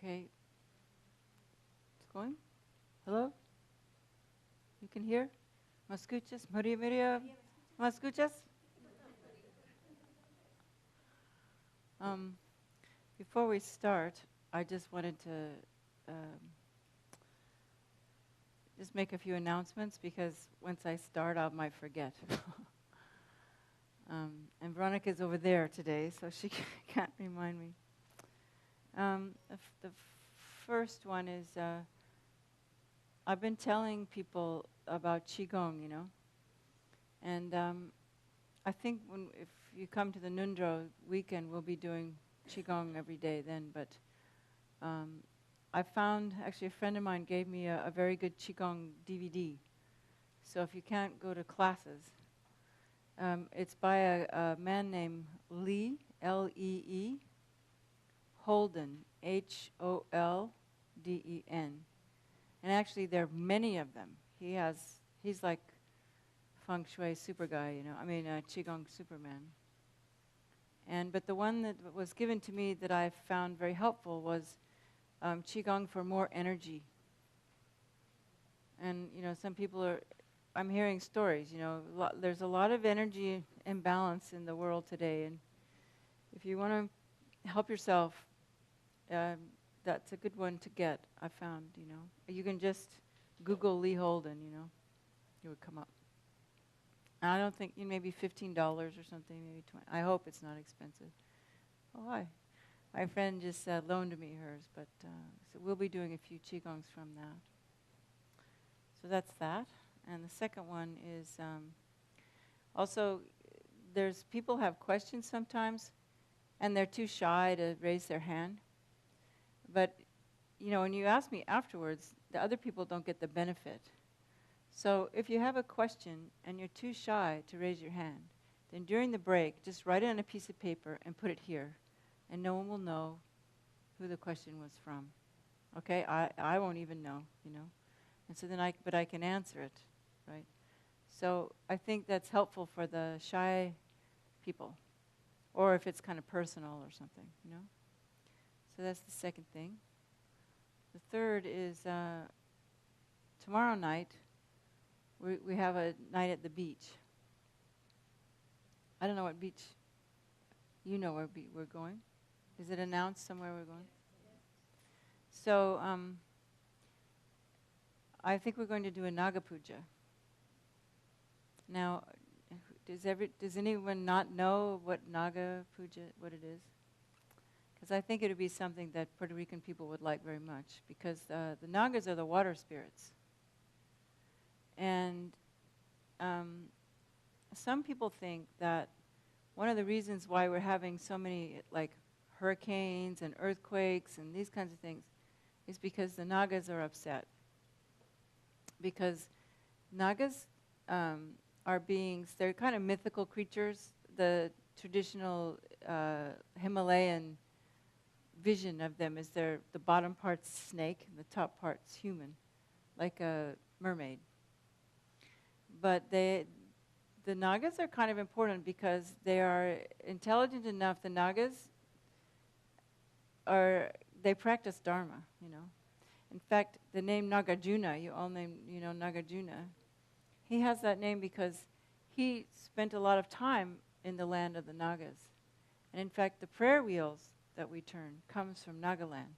Okay. It's going? Hello? You can hear? ¿Me escuchas? Maria, Maria. ¿Me escuchas? Before we start, I just wanted to just make a few announcements because once I start, I might forget. And Veronica's over there today, so she can't remind me. The first one is I've been telling people about Qigong, you know. And I think if you come to the Nundro weekend, we'll be doing Qigong every day then. But I found, actually a friend of mine gave me a very good Qigong DVD. So if you can't go to classes, it's by a man named Lee, L-E-E, Holden, H-O-L-D-E-N. And actually there are many of them. He's like feng shui super guy, you know, Qigong Superman. But the one that was given to me that I found very helpful was Qigong for more energy. And, you know, some people I'm hearing stories, you know, there's a lot of energy imbalance in the world today. And if you want to help yourself, that's a good one to get, I found, you know. You can just Google Lee Holden, you know, it would come up. And I don't think, you know, maybe $15 or something, maybe 20. I hope it's not expensive. Oh, hi. My friend just loaned me hers, but so we'll be doing a few Qigongs from that. So that's that. And the second one is also people have questions sometimes, and they're too shy to raise their hand. But, you know, when you ask me afterwards, the other people don't get the benefit. So if you have a question and you're too shy to raise your hand, then during the break, just write it on a piece of paper and put it here, and no one will know who the question was from. Okay? I won't even know, you know. And so then I can answer it, right? So I think that's helpful for the shy people, or if it's kind of personal or something, you know. So that's the second thing. The third is tomorrow night, we have a night at the beach. I don't know what beach. You know where we're going? Is it announced somewhere we're going? So I think we're going to do a Naga Puja. Now, does anyone not know what Naga Puja, what it is? Because I think it would be something that Puerto Rican people would like very much, because the Nagas are the water spirits. And some people think that one of the reasons why we're having so many like hurricanes and earthquakes and these kinds of things is because the Nagas are upset. Because Nagas are beings, they're kind of mythical creatures. The traditional Himalayan vision of them is the bottom part's snake and the top part's human, like a mermaid. But the Nagas are kind of important because they are intelligent enough. The Nagas they practice Dharma, you know. In fact, the name Nagarjuna, you know Nagarjuna, he has that name because he spent a lot of time in the land of the Nagas. And in fact, the prayer wheels that we turn comes from Nagaland.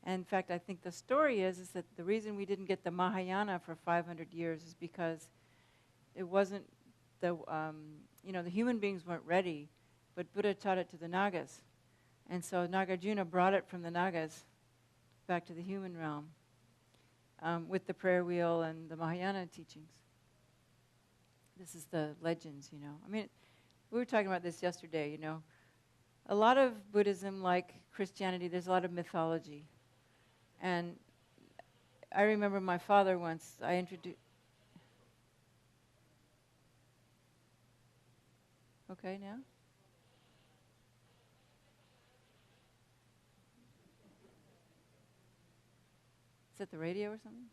And in fact, I think the story is that the reason we didn't get the Mahayana for 500 years is because it wasn't the human beings weren't ready, but Buddha taught it to the Nagas. And so Nagarjuna brought it from the Nagas back to the human realm with the prayer wheel and the Mahayana teachings. This is the legends, you know. I mean, we were talking about this yesterday, you know. A lot of Buddhism, like Christianity, there's a lot of mythology. And I remember my father once, I introduced... Okay, now? Is that the radio or something?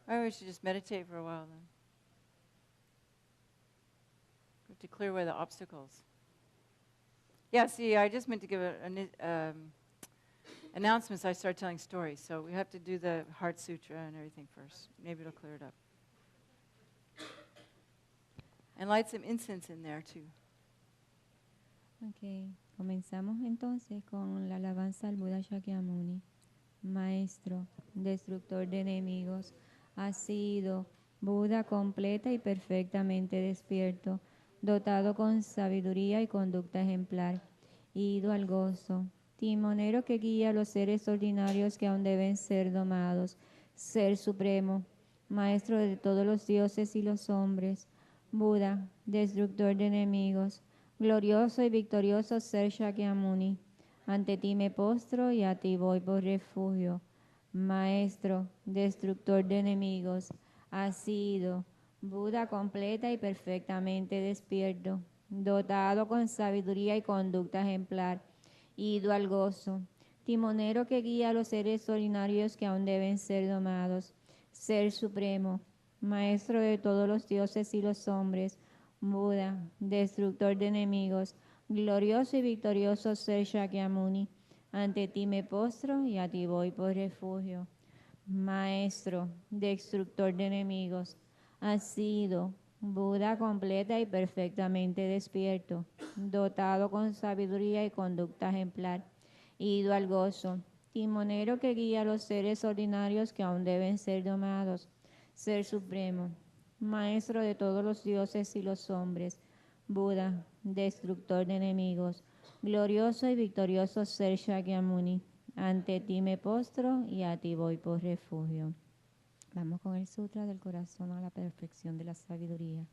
Maybe we should just meditate for a while then. We have to clear away the obstacles. Yeah, see, I just meant to give an announcements. I start telling stories, so we have to do the Heart Sutra and everything first. Maybe it'll clear it up. And light some incense in there too. Ok, comenzamos entonces con la alabanza al Buda Shakyamuni. Maestro, destructor de enemigos, has sido Buda completa y perfectamente despierto, dotado con sabiduría y conducta ejemplar, ido al gozo, timonero que guía a los seres ordinarios que aún deben ser domados, Ser Supremo, Maestro de todos los dioses y los hombres, Buda, destructor de enemigos, glorioso y victorioso Ser Shakyamuni. Ante ti me postro y a ti voy por refugio. Maestro, destructor de enemigos, has sido Buda completa y perfectamente despierto, dotado con sabiduría y conducta ejemplar, ido al gozo, timonero que guía a los seres ordinarios que aún deben ser domados, Ser Supremo, Maestro de todos los dioses y los hombres, Buda, destructor de enemigos, glorioso y victorioso Ser Shakyamuni. Ante ti me postro y a ti voy por refugio. Maestro, destructor de enemigos, has sido Buda completa y perfectamente despierto, dotado con sabiduría y conducta ejemplar, ido al gozo, timonero que guía a los seres ordinarios que aún deben ser domados, Ser Supremo, Maestro de todos los dioses y los hombres, Buda, destructor de enemigos, glorioso y victorioso Ser Shakyamuni. Ante ti me postro y a ti voy por refugio. Vamos con el Sutra del Corazón a la perfección de la sabiduría.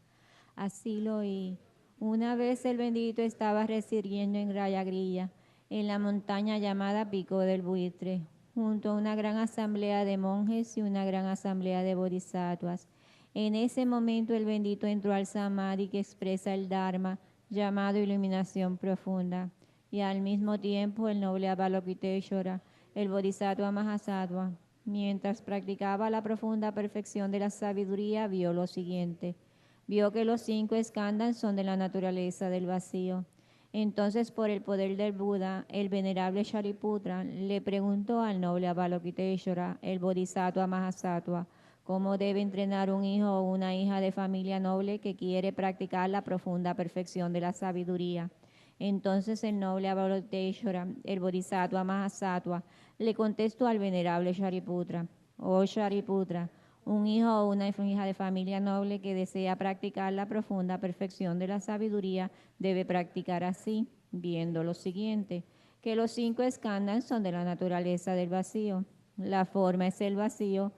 Así lo oí. Una vez el bendito estaba residiendo en Rayagrilla, en la montaña llamada Pico del Buitre, junto a una gran asamblea de monjes y una gran asamblea de bodhisattvas. En ese momento el bendito entró al samadhi que expresa el Dharma, llamado iluminación profunda, y al mismo tiempo el noble Avalokiteshvara, el bodhisattva Mahasattva, mientras practicaba la profunda perfección de la sabiduría, vio lo siguiente. Vio que los 5 skandhas son de la naturaleza del vacío. Entonces, por el poder del Buda, el venerable Shariputra le preguntó al noble Avalokiteshvara, el bodhisattva Mahasattva, cómo debe entrenar un hijo o una hija de familia noble que quiere practicar la profunda perfección de la sabiduría. Entonces el noble Avalokiteshvara, el bodhisattva Mahasattva, le contestó al venerable Shariputra, oh Shariputra, un hijo o una hija de familia noble que desea practicar la profunda perfección de la sabiduría debe practicar así, viendo lo siguiente, que los 5 skandhas son de la naturaleza del vacío. La forma es el vacío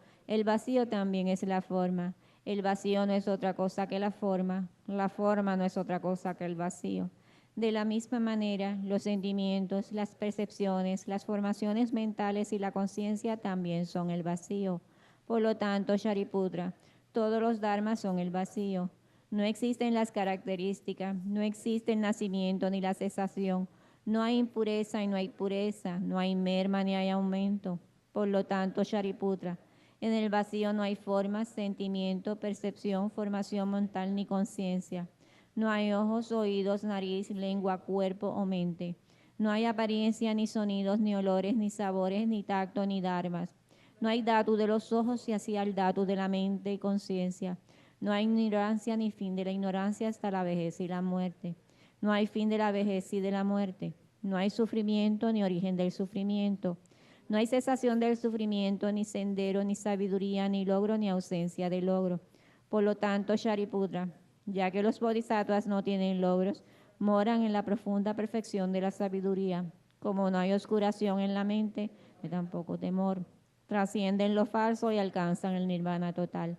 también es la forma. El vacío no es otra cosa que la forma no es otra cosa que el vacío. De la misma manera, los sentimientos, las percepciones, las formaciones mentales y la conciencia también son el vacío. Por lo tanto, Shariputra, todos los dharmas son el vacío. No existen las características, no existe el nacimiento ni la cesación, no hay impureza y no hay pureza, no hay merma ni hay aumento. Por lo tanto, Shariputra, en el vacío no hay forma, sentimiento, percepción, formación mental ni conciencia. No hay ojos, oídos, nariz, lengua, cuerpo o mente. No hay apariencia, ni sonidos, ni olores, ni sabores, ni tacto, ni dharmas. No hay dhatu de los ojos y así al dhatu de la mente y conciencia. No hay ignorancia ni fin de la ignorancia hasta la vejez y la muerte. No hay fin de la vejez y de la muerte. No hay sufrimiento ni origen del sufrimiento. No hay cesación del sufrimiento, ni sendero, ni sabiduría, ni logro, ni ausencia de logro. Por lo tanto, Shariputra, ya que los bodhisattvas no tienen logros, moran en la profunda perfección de la sabiduría. Como no hay oscuración en la mente, ni tampoco temor. Trascienden lo falso y alcanzan el nirvana total.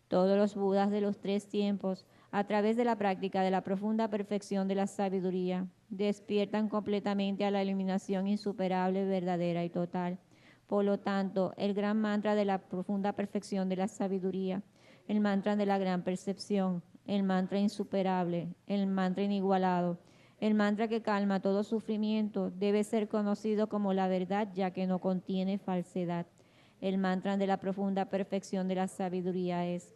Todos los budas de los 3 tiempos, a través de la práctica de la profunda perfección de la sabiduría, despiertan completamente a la iluminación insuperable, verdadera y total. Por lo tanto, el gran mantra de la profunda perfección de la sabiduría, el mantra de la gran percepción, el mantra insuperable, el mantra inigualado, el mantra que calma todo sufrimiento, debe ser conocido como la verdad, ya que no contiene falsedad. El mantra de la profunda perfección de la sabiduría es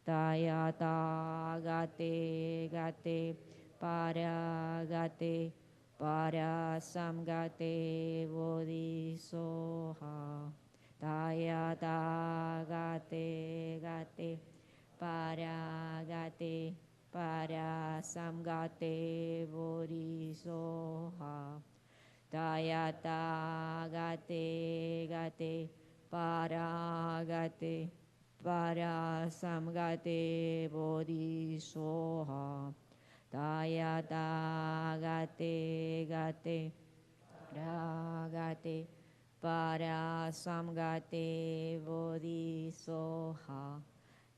Tayata Gate Gate Para Gate para samgate bodhisoha. Tayata gate gate para gate para samgate bodhisoha. Tayata gate gate para gate para samgate bodhisoha. Tayata gate gate ragate para samgate bodhisoha.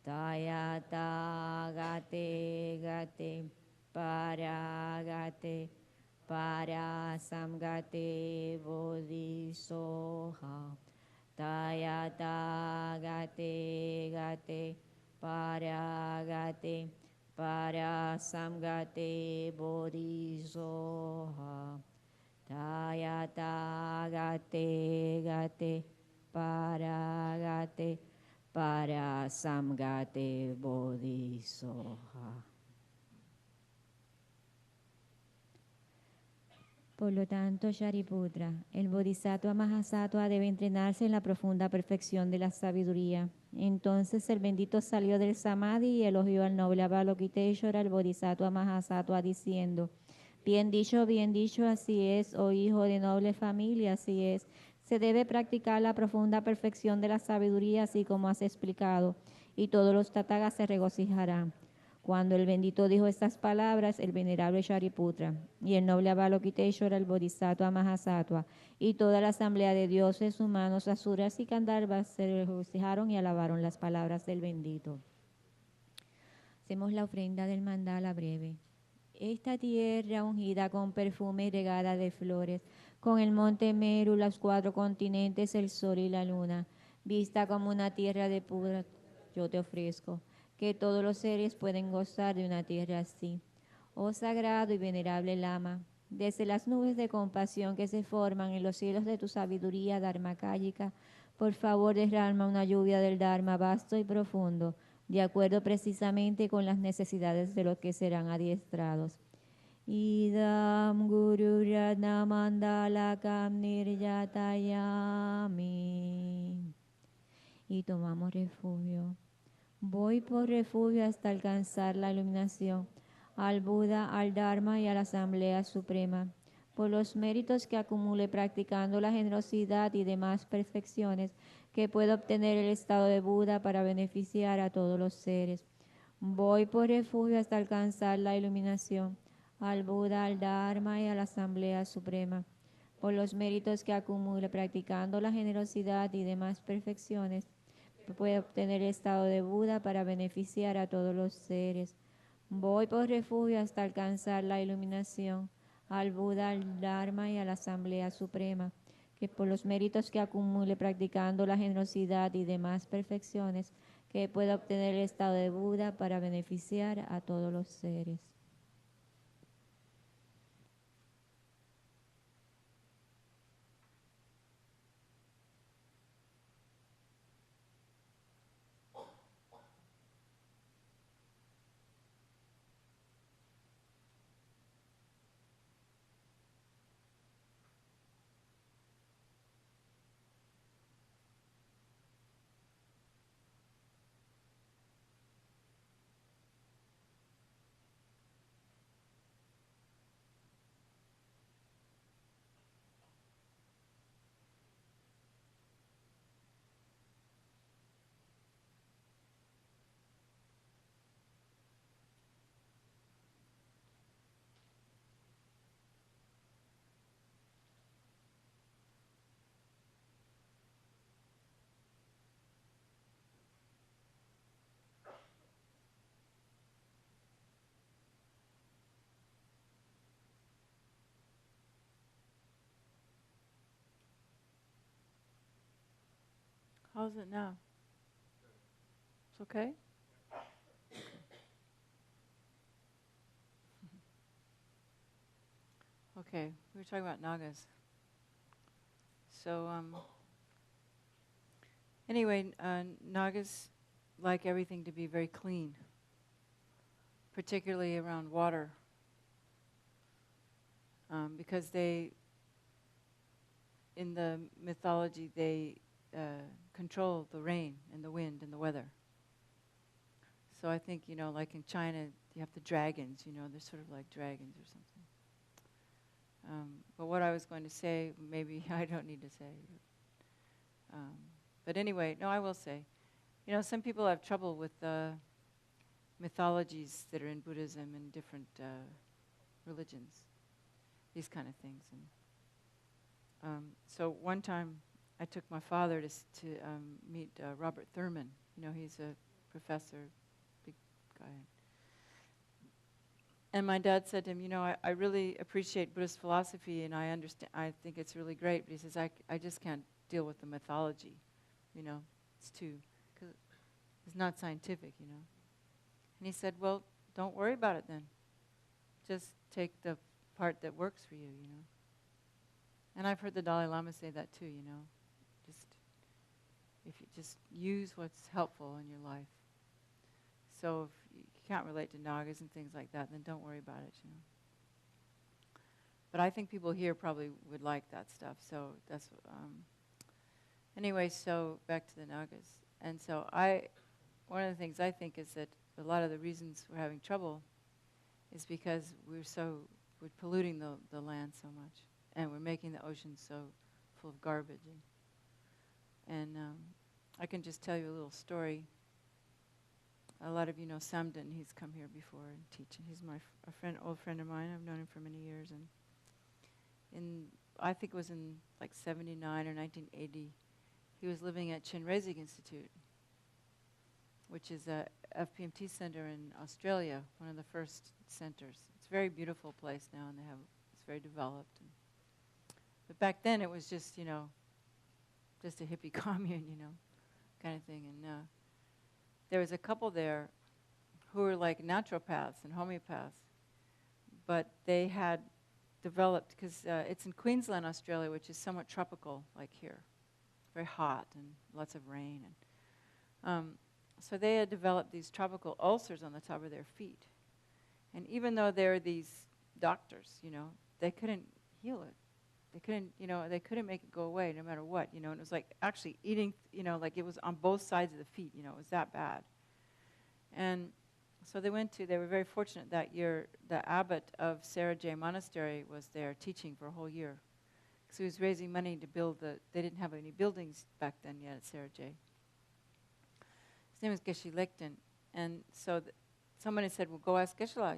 Tayata gate gate para gate para samgate bodhisoha. Tayata gate gate para gate para samgate bodhisoha. Tayata gate gate para gate para samgate bodhisoha. Por lo tanto, Shariputra, el Bodhisattva Mahasattva debe entrenarse en la profunda perfección de la sabiduría. Entonces el bendito salió del Samadhi y elogió al noble Avalokiteshvara, el Bodhisattva Mahasattva, diciendo: bien dicho, así es, oh hijo de noble familia, así es. Se debe practicar la profunda perfección de la sabiduría, así como has explicado, y todos los tatagas se regocijarán. Cuando el bendito dijo estas palabras, el venerable Shariputra y el noble Avalokiteshvara, el Bodhisattva Mahasattva, y toda la asamblea de dioses, humanos, asuras y gandharvas se regocijaron y alabaron las palabras del bendito. Hacemos la ofrenda del mandala breve. Esta tierra ungida con perfume y regada de flores, con el monte Meru, los 4 continentes, el sol y la luna, vista como una tierra de pura, yo te ofrezco, que todos los seres pueden gozar de una tierra así. Oh sagrado y venerable Lama, desde las nubes de compasión que se forman en los cielos de tu sabiduría dharmakāyika, por favor derrama una lluvia del Dharma vasto y profundo, de acuerdo precisamente con las necesidades de los que serán adiestrados. Idam Guru Ratna Mandalakam Nirjatayami. Y tomamos refugio. Voy por refugio hasta alcanzar la iluminación, al Buda, al Dharma y a la Asamblea Suprema, por los méritos que acumule practicando la generosidad y demás perfecciones que pueda obtener el estado de Buda para beneficiar a todos los seres. Voy por refugio hasta alcanzar la iluminación, al Buda, al Dharma y a la Asamblea Suprema, por los méritos que acumule practicando la generosidad y demás perfecciones que pueda obtener el estado de Buda para beneficiar a todos los seres. Voy por refugio hasta alcanzar la iluminación, al Buda, al Dharma y a la Asamblea Suprema, que por los méritos que acumule practicando la generosidad y demás perfecciones, que pueda obtener el estado de Buda para beneficiar a todos los seres. How's it now? It's okay? Okay, we were talking about nagas. So, anyway, nagas like everything to be very clean, particularly around water. because in the mythology, they control the rain and the wind and the weather. So I think, like in China, you have the dragons, they're sort of like dragons or something. But what I was going to say, maybe I don't need to say. But anyway, no, I will say. Some people have trouble with mythologies that are in Buddhism and different religions, these kind of things. And so one time I took my father to meet Robert Thurman. He's a professor, big guy. And my dad said to him, I really appreciate Buddhist philosophy and I think it's really great, but he says, I just can't deal with the mythology, it's too, because it's not scientific, And he said, well, don't worry about it then. Just take the part that works for you, And I've heard the Dalai Lama say that too, Just, if you just use what's helpful in your life. So if you can't relate to Nagas and things like that, then don't worry about it, But I think people here probably would like that stuff, so that's, anyway, so back to the Nagas. And so one of the things I think is that a lot of the reasons we're having trouble is because we're polluting the land so much, and we're making the ocean so full of garbage. And I can just tell you a little story. A lot of you know Samden. He's come here before and teaching. He's old friend of mine. I've known him for many years. And I think it was in like 79 or 1980, he was living at Chenrezig Institute, which is a FPMT center in Australia, one of the first centers. It's a very beautiful place now, and it's very developed. But back then it was just, just a hippie commune, kind of thing. And there was a couple there who were like naturopaths and homeopaths, but they had developed, because it's in Queensland, Australia, which is somewhat tropical, like here, very hot and lots of rain. And so they had developed these tropical ulcers on the top of their feet. And even though they're these doctors, they couldn't heal it. They couldn't make it go away no matter what, and it was like actually eating, like it was on both sides of the feet, it was that bad. And so they were very fortunate that year. The abbot of Sarah J. Monastery was there teaching for a whole year. So he was raising money to build they didn't have any buildings back then yet at Sarah J. His name was Geshe Lekten. And so somebody said, well, go ask Geshe-la,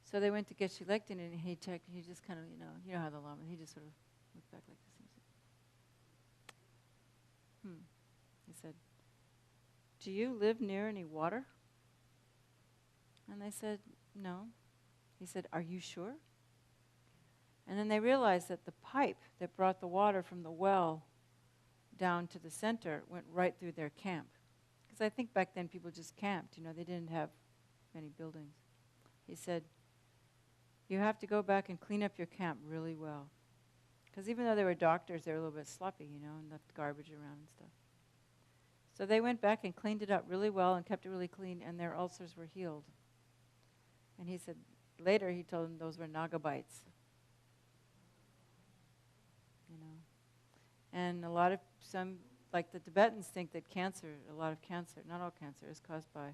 So they went to Geshe Lekten and he checked, he just kind of, you know how the Lama, he just sort of looked back like this and said, He said, do you live near any water? And they said, no. He said, are you sure? And then they realized that the pipe that brought the water from the well down to the center went right through their camp. Because I think back then people just camped, they didn't have many buildings. He said, you have to go back and clean up your camp really well. Because even though they were doctors, they were a little bit sloppy, and left garbage around and stuff. So they went back and cleaned it up really well and kept it really clean, and their ulcers were healed. And he said, later he told them those were naga bites. And like the Tibetans think that a lot of cancer, not all cancer, is caused by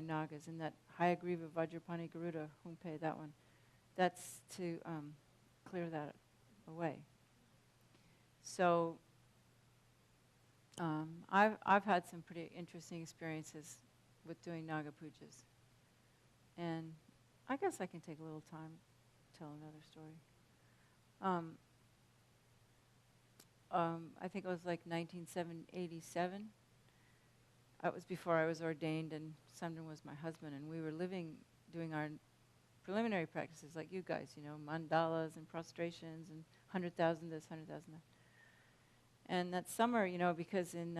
nagas. And that Hayagriva Vajrapani Garuda Humpe, that one, that's to clear that away. So I've had some pretty interesting experiences with doing naga pujas. And I guess I can take a little time to tell another story. I think it was like 1987. That was before I was ordained, and Samden was my husband, and we were doing our preliminary practices like you guys, mandalas and prostrations and 100,000 this, 100,000 that. And that summer, because in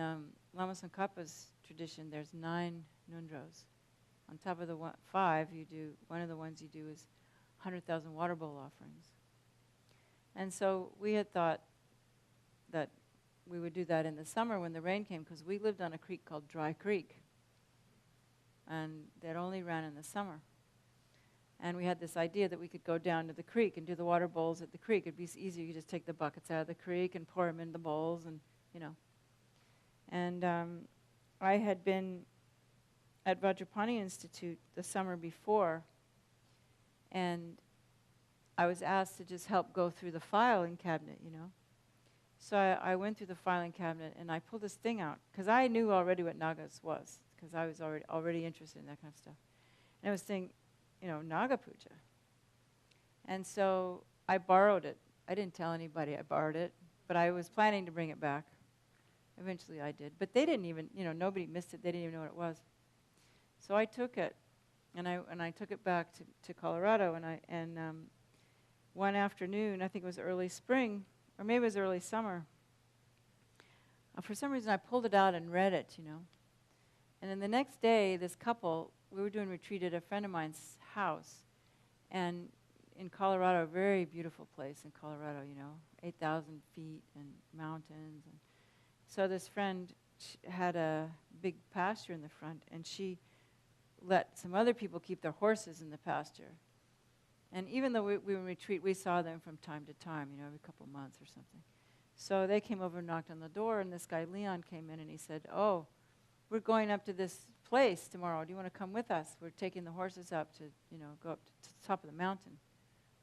Lama Tsongkhapa's tradition, there's 9 nundros. On top of the 5, one of the ones you do is 100,000 water bowl offerings. And so we had thought that we would do that in the summer when the rain came, because we lived on a creek called Dry Creek, and that only ran in the summer. And we had this idea that we could go down to the creek and do the water bowls at the creek. It'd be easier. You just take the buckets out of the creek and pour them in the bowls, and you know. And I had been at Vajrapani Institute the summer before, and I was asked to just help go through the filing cabinet, you know. So I went through the filing cabinet and I pulled this thing out, because I knew already what Nagas was, because I was already interested in that kind of stuff. And I was thinking, you know, Naga Puja. And so I borrowed it. I didn't tell anybody I borrowed it, but I was planning to bring it back. Eventually I did. But they didn't even, you know, nobody missed it. They didn't even know what it was. So I took it, and I took it back to Colorado, and one afternoon, I think it was early spring, or maybe it was early summer, for some reason I pulled it out and read it, you know. And then the next day, this couple, we were doing retreat at a friend of mine's house, and in Colorado, a very beautiful place in Colorado, you know, 8,000 feet and mountains. And so this friend had a big pasture in the front, and she let some other people keep their horses in the pasture. And even though we were in retreat, we saw them from time to time, you know, every couple months or something. So they came over and knocked on the door, and this guy, Leon, came in and he said, "Oh, we're going up to this place tomorrow. Do you want to come with us? We're taking the horses up to, you know, go up to the top of the mountain.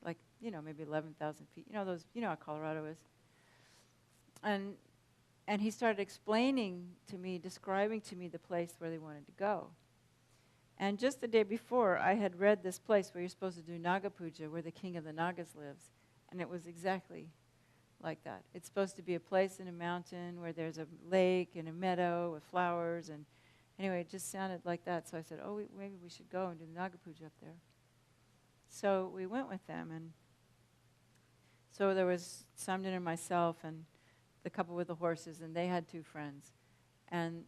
Like, you know, maybe 11,000 feet. You know, those, you know how Colorado is." And he started explaining to me, describing to me the place where they wanted to go. And just the day before, I had read this place where you're supposed to do Naga Puja, where the king of the Nagas lives. And it was exactly like that. It's supposed to be a place in a mountain where there's a lake and a meadow with flowers. And anyway, it just sounded like that. So I said, "Oh, maybe we should go and do the Naga Puja up there." So we went with them. And so there was Samden and myself and the couple with the horses, and they had two friends. And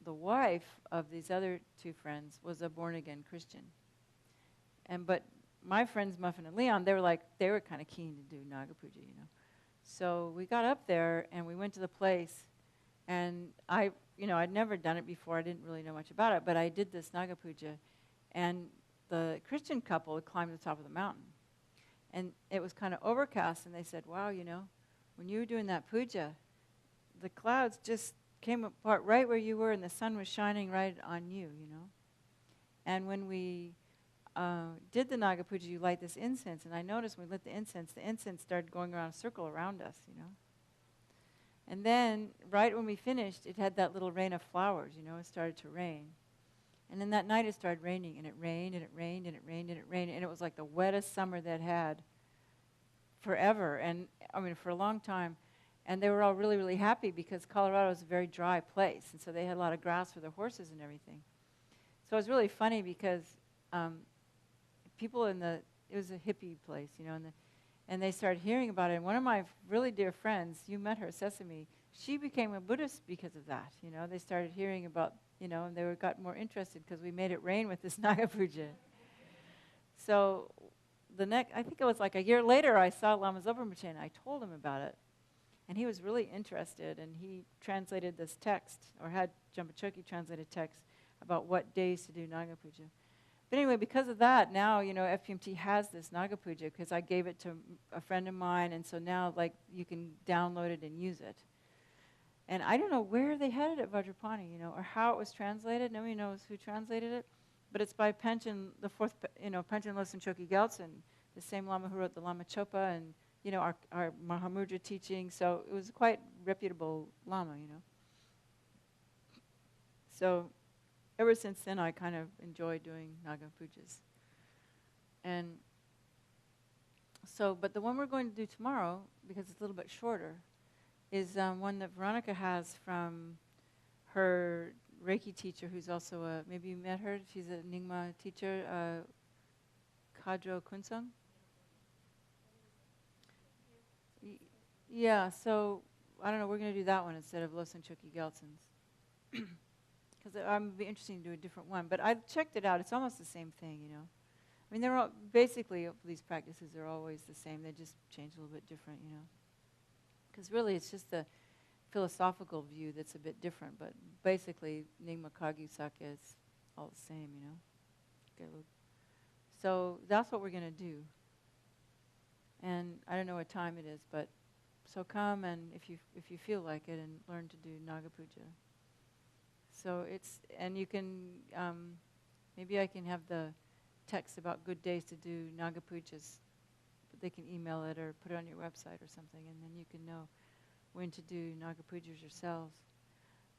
the wife of these other two friends was a born-again Christian. But my friends, Muffin and Leon, they were kind of keen to do Naga Puja, you know. So we got up there, and we went to the place, and I'd never done it before. I didn't really know much about it, but I did this Naga Puja, and the Christian couple had climbed to the top of the mountain. And it was kind of overcast, and they said, "Wow, you know, when you were doing that puja, the clouds just came apart right where you were, and the sun was shining right on you, you know." And when we did the Naga Puja, you light this incense, and I noticed when we lit the incense started going around a circle around us, you know. And then, right when we finished, it had that little rain of flowers, you know, it started to rain. And then that night it started raining, and it rained, and it rained, and it rained, and it rained, and it was like the wettest summer they'd had forever, and I mean for a long time. And they were all really, really happy because Colorado is a very dry place, and so they had a lot of grass for their horses and everything. So it was really funny because people it was a hippie place, you know, and they started hearing about it. And one of my really dear friends, you met her, Sesame, she became a Buddhist because of that, you know. They started hearing about, you know, and they got more interested because we made it rain with this Naga Puja. So I think it was like a year later, I saw Lama Zopa and I told him about it. And he was really interested, and he translated this text, or had Jampa Choki translated text about what days to do Naga Puja. But anyway, because of that, now, you know, FPMT has this Naga Puja because I gave it to a friend of mine, and so now, like, you can download it and use it. And I don't know where they had it at Vajrapani, you know, or how it was translated. Nobody knows who translated it, but it's by Panchen, the fourth, you know, Panchen Losang Choki Gyaltsen, the same Lama who wrote the Lama Chopa and, you know, our Mahamudra teaching. So it was a quite reputable Lama, you know. So ever since then, I kind of enjoy doing Naga Pujas. And so, but the one we're going to do tomorrow, because it's a little bit shorter, is one that Veronica has from her Reiki teacher, who's also maybe you met her, she's a Nyingma teacher, Kadro Kunsung. Yeah, so I don't know, we're going to do that one instead of Losang Choki Gyaltsen's. Because I'm be interested to do a different one. But I've checked it out. It's almost the same thing, you know. I mean, they're all, basically, these practices are always the same. They just change a little bit different, you know. Because really, it's just the philosophical view that's a bit different. But basically, Nyingma Kagyu Sakya is all the same, you know. So that's what we're going to do. And I don't know what time it is, but so come and if you feel like it, and learn to do Naga Puja. So and you can, maybe I can have the text about good days to do Naga Pujas. But they can email it or put it on your website or something, and then you can know when to do Naga Pujas yourselves.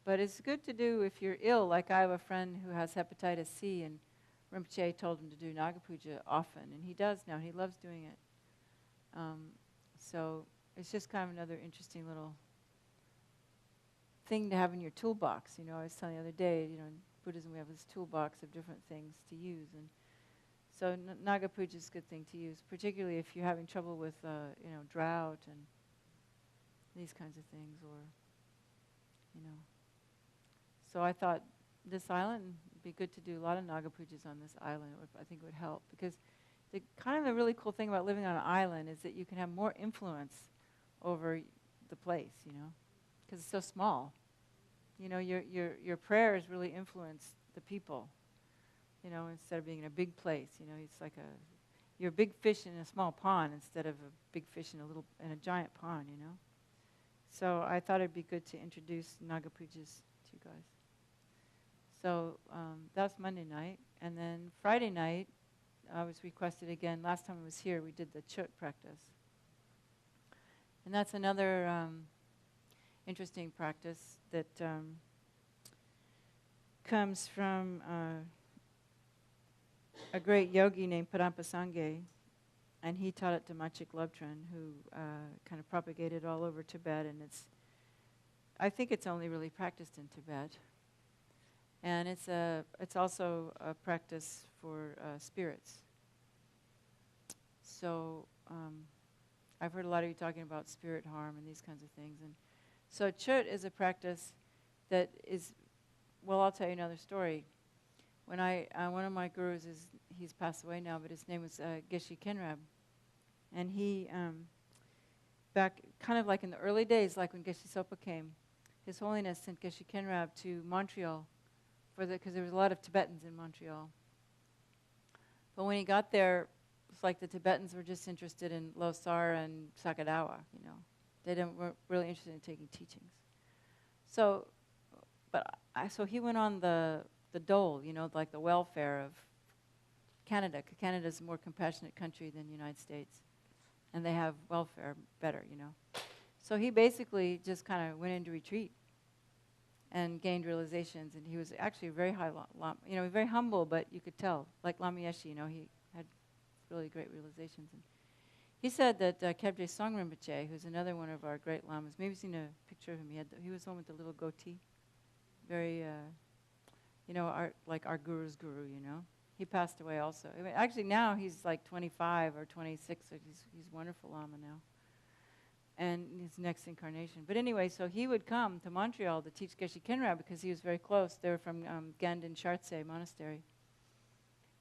But it's good to do if you're ill. Like I have a friend who has hepatitis C, and Rinpoche told him to do Naga Puja often, and he does now. He loves doing it. So it's just kind of another interesting little thing to have in your toolbox. You know, I was telling the other day, you know, in Buddhism we have this toolbox of different things to use, and so Naga Puja is a good thing to use, particularly if you're having trouble with, you know, drought and these kinds of things, or, you know. So I thought this island would be good to do a lot of Naga Pujas on this island. I think it would help, because the kind of the really cool thing about living on an island is that you can have more influence over the place, you know, because it's so small. You know, your prayers really influence the people, you know, instead of being in a big place. You know, it's like you're a big fish in a small pond instead of a big fish in a giant pond, you know. So I thought it'd be good to introduce Naga Pujas to you guys. So that's Monday night. And then Friday night, I was requested again. Last time I was here, we did the Chut practice. And that's another interesting practice that comes from a great yogi named Padampa Sangye. And he taught it to Machik Lobtran, who kind of propagated all over Tibet. And I think it's only really practiced in Tibet. And it's also a practice for spirits. So I've heard a lot of you talking about spirit harm and these kinds of things. And so Chut is a practice that is, well, I'll tell you another story. When one of my gurus he's passed away now, but his name was Geshe Khenrab. And he, back kind of like in the early days, like when Geshe Sopa came, His Holiness sent Geshe Khenrab to Montreal because there was a lot of Tibetans in Montreal. But when he got there, it's like the Tibetans were just interested in Losar and Sakadawa, you know. They weren't really interested in taking teachings. So he went on the dole, you know, like the welfare of Canada. Canada's a more compassionate country than the United States. And they have welfare better, you know. So he basically just kind of went into retreat and gained realizations. And he was actually very high, you know, very humble, but you could tell. Like Lama Yeshe, you know, he had really great realizations. And he said that Kebje Song Rinpoche, who's another one of our great lamas, maybe you've seen a picture of him. He was the one with the little goatee. Very, you know, like our guru's guru, you know. He passed away also. I mean, actually, now he's like 25 or 26. So he's wonderful Lama now. And his next incarnation. But anyway, so he would come to Montreal to teach Geshe Khenrab because he was very close. They were from Ganden Chartse Monastery.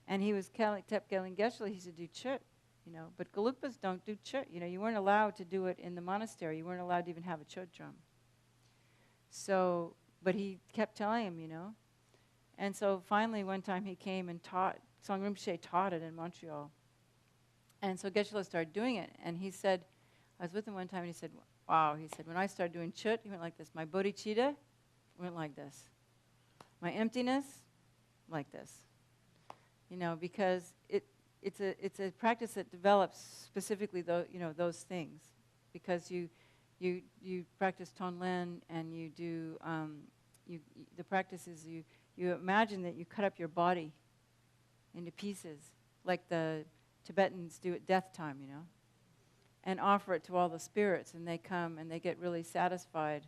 And he kept telling Geshe he should do Chut, you know. But Gelugpas don't do Chut. You know, you weren't allowed to do it in the monastery. You weren't allowed to even have a Chut drum. So, but he kept telling him, you know. And so finally one time he came and taught, Song Rinpoche taught it in Montreal. And so Geshe started doing it. And he said, I was with him one time and he said, wow, he said, when I started doing Chut, he went like this. My bodhicitta went like this. My emptiness, like this. You know, because it's a practice that develops specifically those things. Because you practice Tonlen and you do, the practice is you imagine that you cut up your body into pieces, like the Tibetans do at death time, you know, and offer it to all the spirits, and they come and they get really satisfied.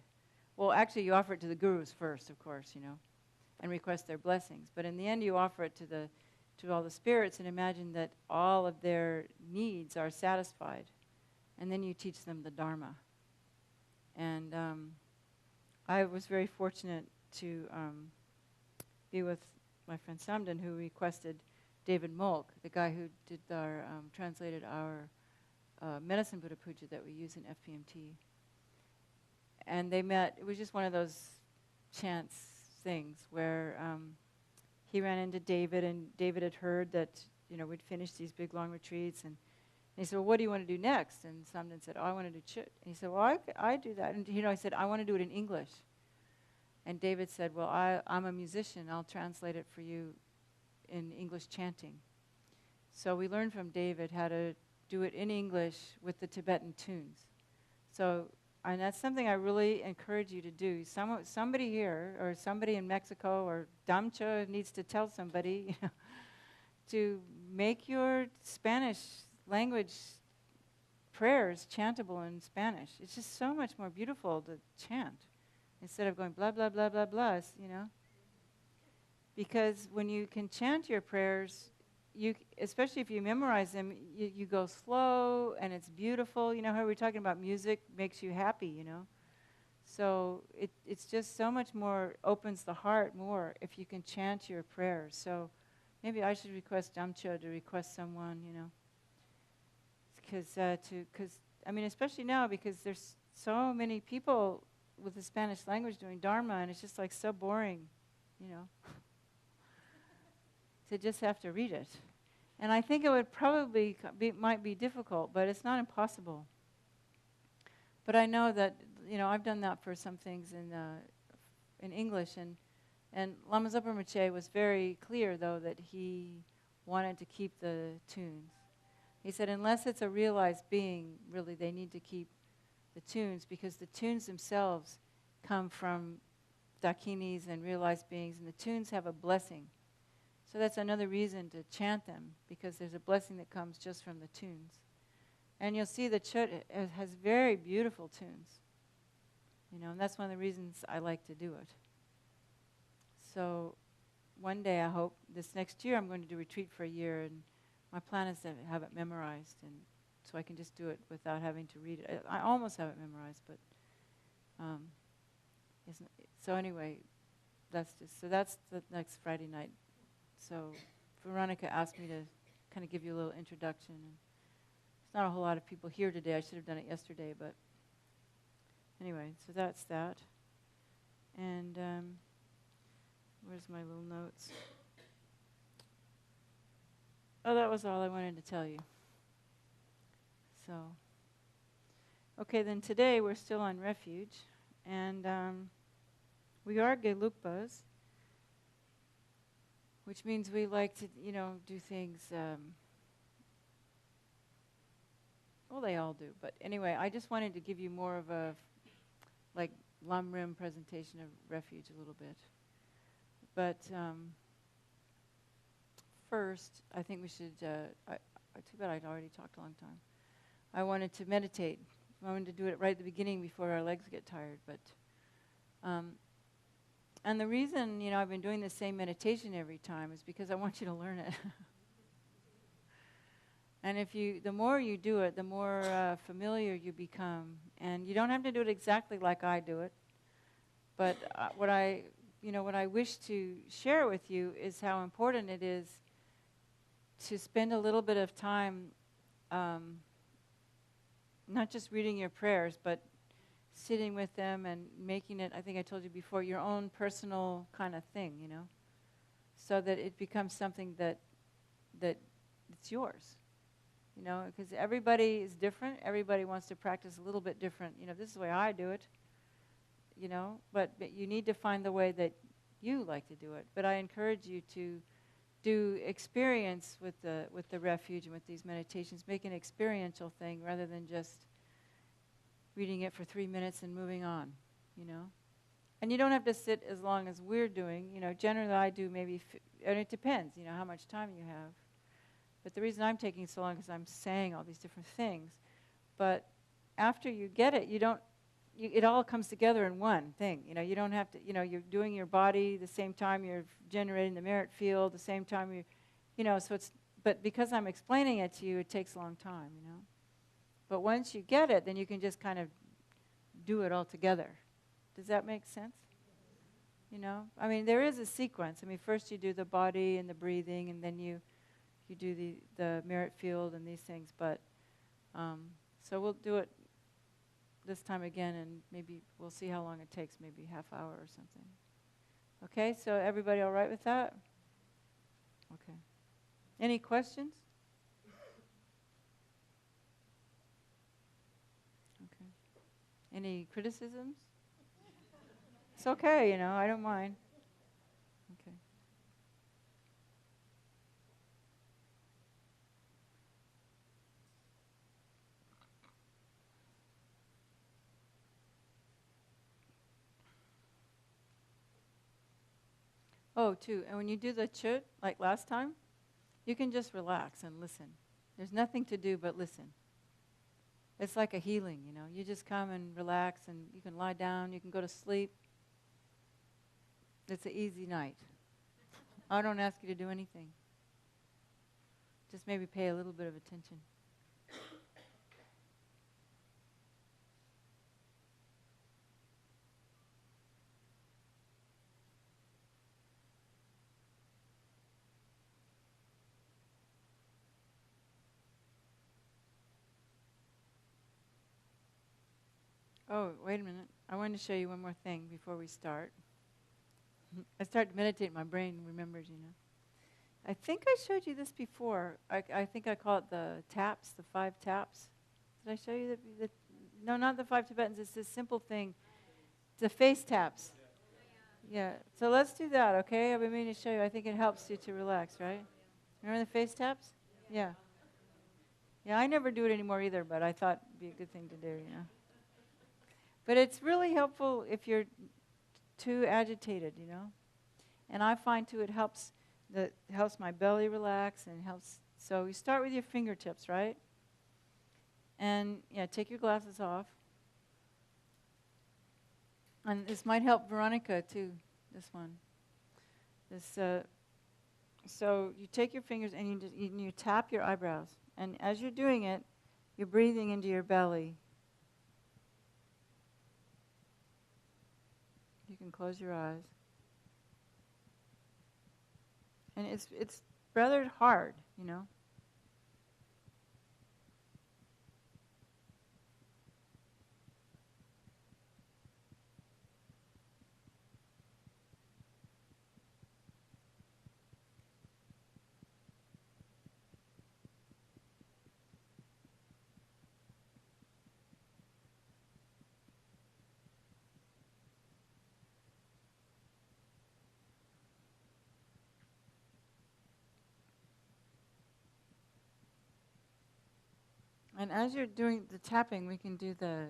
Well, actually, you offer it to the gurus first, of course, you know, and request their blessings. But in the end, you offer it to all the spirits and imagine that all of their needs are satisfied, and then you teach them the Dharma. And I was very fortunate to be with my friend Samden, who requested David Molk, the guy who did translated our Medicine Buddha Puja that we use in FPMT. And they met. It was just one of those chance things where he ran into David, and David had heard that we'd finish these big long retreats, and he said, well, what do you want to do next? And Samden said, oh, I want to do chit. And he said, well, I do that. And I said, I want to do it in English. And David said, well, I'm a musician. I'll translate it for you in English chanting. So we learned from David how to do it in English with the Tibetan tunes. So, and that's something I really encourage you to do. Somebody here, or somebody in Mexico, or Damcha needs to tell somebody to make your Spanish language prayers chantable in Spanish. It's just so much more beautiful to chant instead of going blah, blah, blah, blah, blah, Because when you can chant your prayers, especially if you memorize them, you go slow and it's beautiful. You know how we're talking about music makes you happy, So it's just so much more, opens the heart more if you can chant your prayers. So maybe I should request Damcho to request someone, Because especially now, because there's so many people with the Spanish language doing Dharma, and it's just like so boring, to just have to read it. And I think it would probably might be difficult, but it's not impossible. But I know that, I've done that for some things in English, and Lama Zopa Rinpoche was very clear, though, that he wanted to keep the tunes. He said, unless it's a realized being, really, they need to keep the tunes, because the tunes themselves come from dakinis and realized beings, and the tunes have a blessing. So that's another reason to chant them, because there's a blessing that comes just from the tunes. And you'll see the chut has very beautiful tunes, and that's one of the reasons I like to do it. So one day, I hope, this next year, I'm going to do retreat for a year, and my plan is to have it memorized, and so I can just do it without having to read it. I almost have it memorized, but so anyway, that's the next Friday night. So Veronica asked me to kind of give you a little introduction. And there's not a whole lot of people here today. I should have done it yesterday, but anyway, so that's that. And where's my little notes? Oh, that was all I wanted to tell you. So, okay, then today we're still on refuge, and we are Gelugpas, which means we like to, do things, well, they all do, but anyway, I just wanted to give you more of a, Lam Rim presentation of refuge a little bit. But first, I think we should, too bad I'd already talked a long time. I wanted to meditate. I wanted to do it right at the beginning before our legs get tired, but and the reason, I've been doing the same meditation every time is because I want you to learn it. And the more you do it, the more familiar you become. And you don't have to do it exactly like I do it. But what I wish to share with you is how important it is to spend a little bit of time, not just reading your prayers, but sitting with them and making it, I think I told you before, your own personal kind of thing, so that it becomes something that it's yours, because everybody is different. Everybody wants to practice a little bit different. This is the way I do it, but you need to find the way that you like to do it. But I encourage you to do experience with the refuge and with these meditations. Make an experiential thing rather than just reading it for 3 minutes and moving on, And you don't have to sit as long as we're doing. Generally I do maybe, and it depends, how much time you have. But the reason I'm taking so long is I'm saying all these different things. But after you get it, it all comes together in one thing. You don't have to, you're doing your body the same time you're generating the merit field, the same time so but because I'm explaining it to you, it takes a long time, But once you get it, then you can just kind of do it all together. Does that make sense? There is a sequence. First you do the body and the breathing, and then you do the merit field and these things. But so we'll do it this time again, and maybe we'll see how long it takes, maybe half hour or something. Okay, so everybody all right with that? Okay. Any questions? Okay. Any criticisms? It's okay, you know, I don't mind. Okay. Oh, too, and when you do the chut, like last time, you can just relax and listen. There's nothing to do but listen. It's like a healing, you know. You just come and relax, and you can lie down, you can go to sleep. It's an easy night. I don't ask you to do anything. Just maybe pay a little bit of attention. Oh, wait a minute. I wanted to show you one more thing before we start. I start to meditate, my brain remembers, you know. I think I showed you this before. I think I call it the taps, the 5 taps. Did I show you the no, not the 5 Tibetans. It's this simple thing. The face taps. Yeah. So let's do that, okay? I've been meaning to show you. I think it helps you to relax, right? Remember the face taps? Yeah. Yeah, I never do it anymore either, but I thought it'd be a good thing to do, you know. But it's really helpful if you're too agitated, you know. And I find too it helps my belly relax and helps. So you start with your fingertips, right? And yeah, take your glasses off. And this might help Veronica too, this one. So you take your fingers and you tap your eyebrows. And as you're doing it, you're breathing into your belly. You can close your eyes. And it's rather hard, you know. And as you're doing the tapping, we can do the,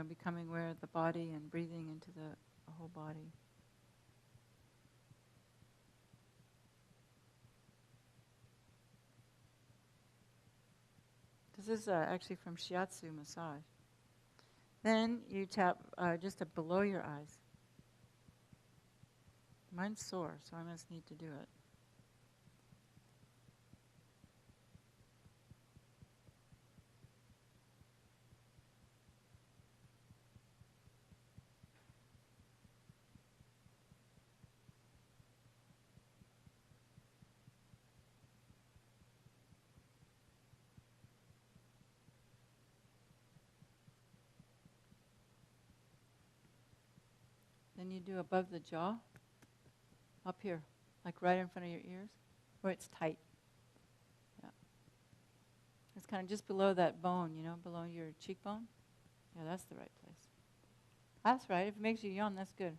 becoming aware of the body and breathing into the whole body. This is actually from shiatsu massage. Then you tap just below your eyes. Mine's sore, so I must need to do it. Then you do above the jaw, up here, like right in front of your ears, where it's tight. Yeah. It's kind of just below that bone, you know, below your cheekbone. Yeah, that's the right place. That's right. If it makes you yawn, that's good.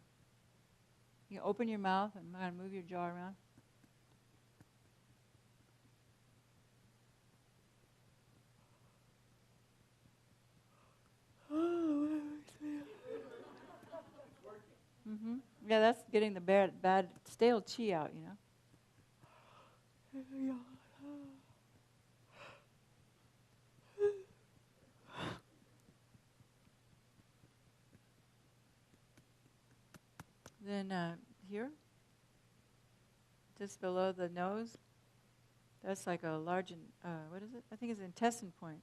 You can open your mouth and kind of move your jaw around. Yeah, that's getting the bad stale chi out, you know. Then here, just below the nose, that's like a large, what is it? I think it's intestine point.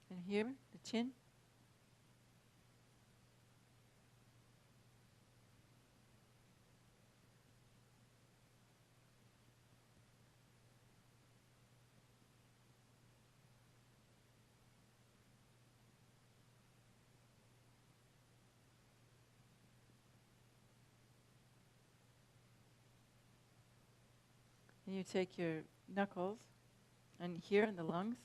And here, the chin. And you take your knuckles and here in the lungs.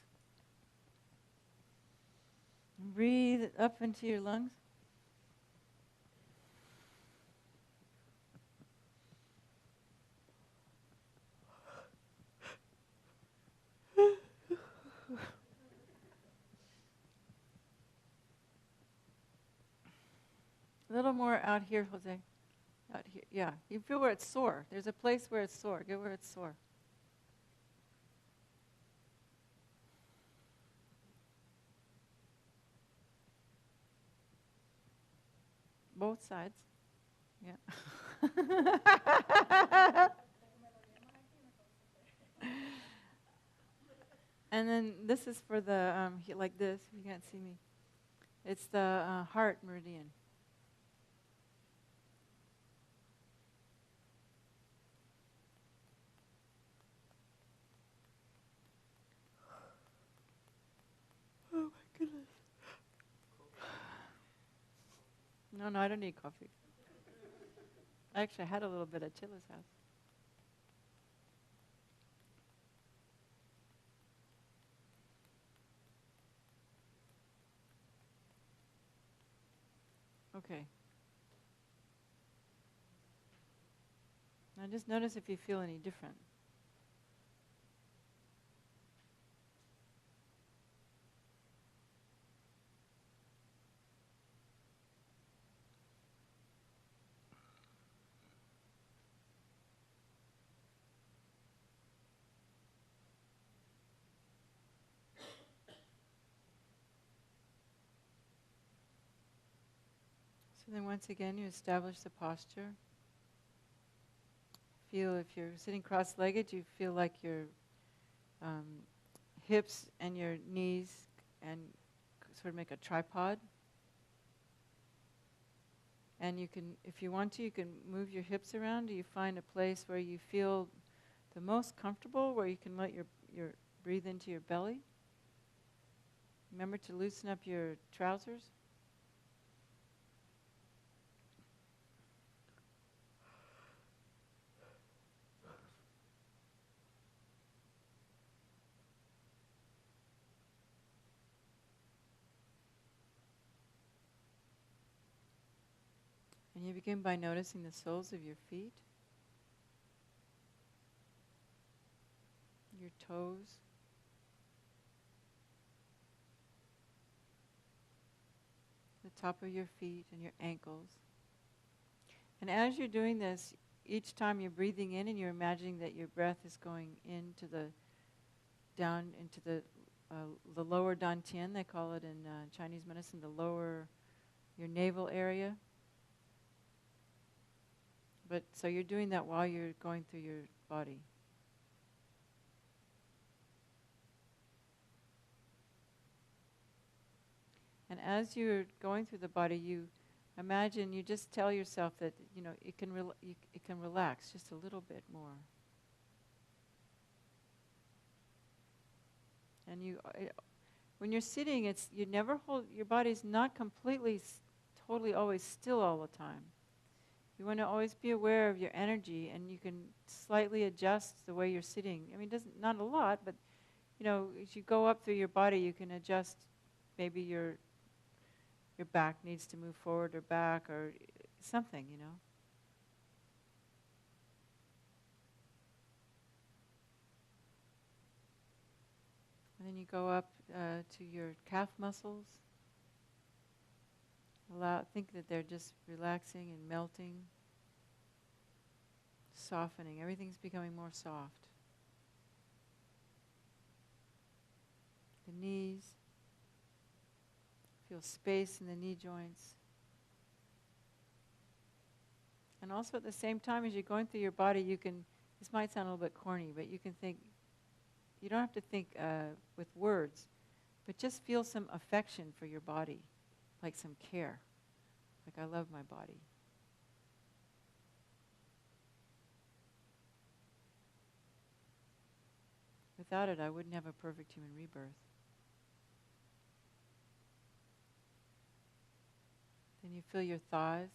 And breathe up into your lungs. A little more out here, Jose. Out here, yeah. You feel where it's sore. There's a place where it's sore. Get where it's sore. Both sides. Yeah. And then this is for the, like this. You can't see me. It's the heart meridian. Oh my goodness. No, I don't need coffee. Actually, I had a little bit at Chilla's house. Okay. Now just notice if you feel any different. So then once again, you establish the posture. Feel if you're sitting cross-legged, you feel like your hips and your knees and sort of make a tripod. And you can, if you want to, you can move your hips around. You find a place where you feel the most comfortable, where you can let your breathe into your belly. Remember to loosen up your trousers. And you begin by noticing the soles of your feet, your toes, the top of your feet and your ankles. And as you're doing this, each time you're breathing in and you're imagining that your breath is going into the down into the lower dantian, they call it in Chinese medicine, the lower, your navel area. But so you're doing that while you're going through your body. And as you're going through the body, you imagine, you just tell yourself that, it can it can relax just a little bit more. And when you're sitting, you never hold, your body's not completely, totally always still all the time. You want to always be aware of your energy, and you can slightly adjust the way you're sitting. I mean, not a lot, but as you go up through your body, you can adjust. Maybe your back needs to move forward or back or something, And then you go up to your calf muscles. Think that they're just relaxing and melting, softening. Everything's becoming more soft. The knees. Feel space in the knee joints. And also at the same time as you're going through your body, you can, this might sound a little bit corny, but you can think, you don't have to think with words, but just feel some affection for your body, like some care. Like, I love my body. Without it, I wouldn't have a perfect human rebirth. Then you feel your thighs,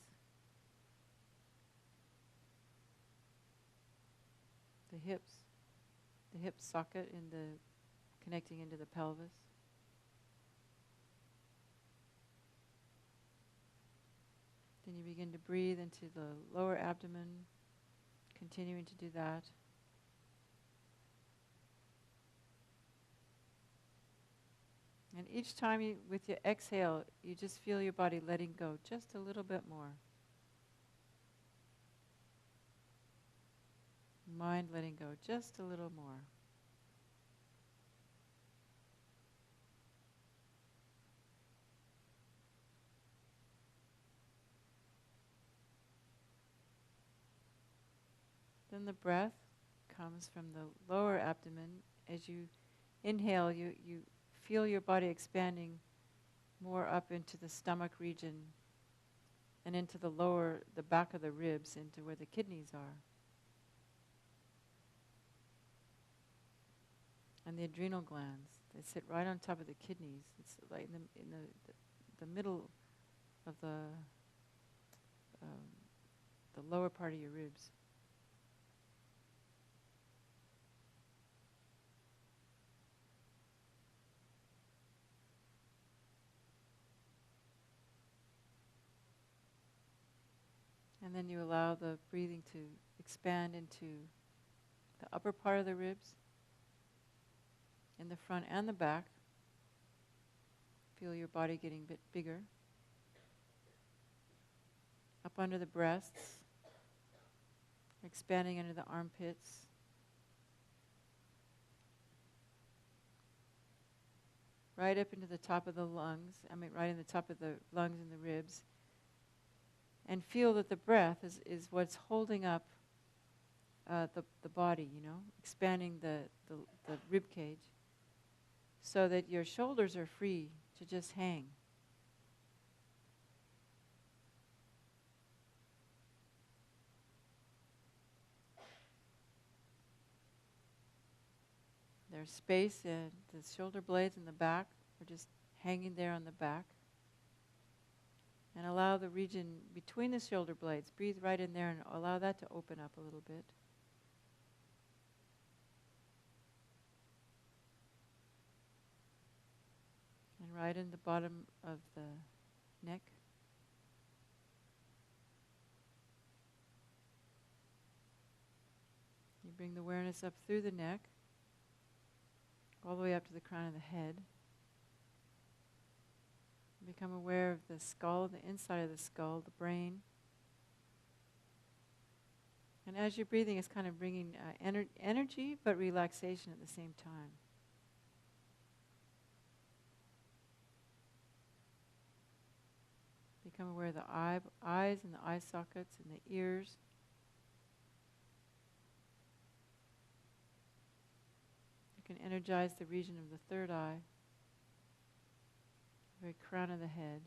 the hips, the hip socket in the connecting into the pelvis. Then you begin to breathe into the lower abdomen, continuing to do that. And each time you, with your exhale, you just feel your body letting go just a little bit more. Mind letting go just a little more. Then the breath comes from the lower abdomen. As you inhale, you feel your body expanding more up into the stomach region and into the back of the ribs, into where the kidneys are. And the adrenal glands, they sit right on top of the kidneys. It's like in the middle of the lower part of your ribs. And then you allow the breathing to expand into the upper part of the ribs, in the front and the back. Feel your body getting a bit bigger. Up under the breasts, expanding under the armpits. Right up into the top of the lungs, right in the top of the lungs and the ribs. And feel that the breath is what's holding up the body, expanding the rib cage, so that your shoulders are free to just hang. There's space, the shoulder blades in the back are just hanging there on the back. And allow the region between the shoulder blades, breathe right in there and allow that to open up a little bit. And right in the bottom of the neck. You bring the awareness up through the neck, all the way up to the crown of the head. Become aware of the skull, the inside of the skull, the brain. And as you're breathing, it's kind of bringing energy, but relaxation at the same time. Become aware of the eyes and the eye sockets and the ears. You can energize the region of the third eye. Very crown of the head.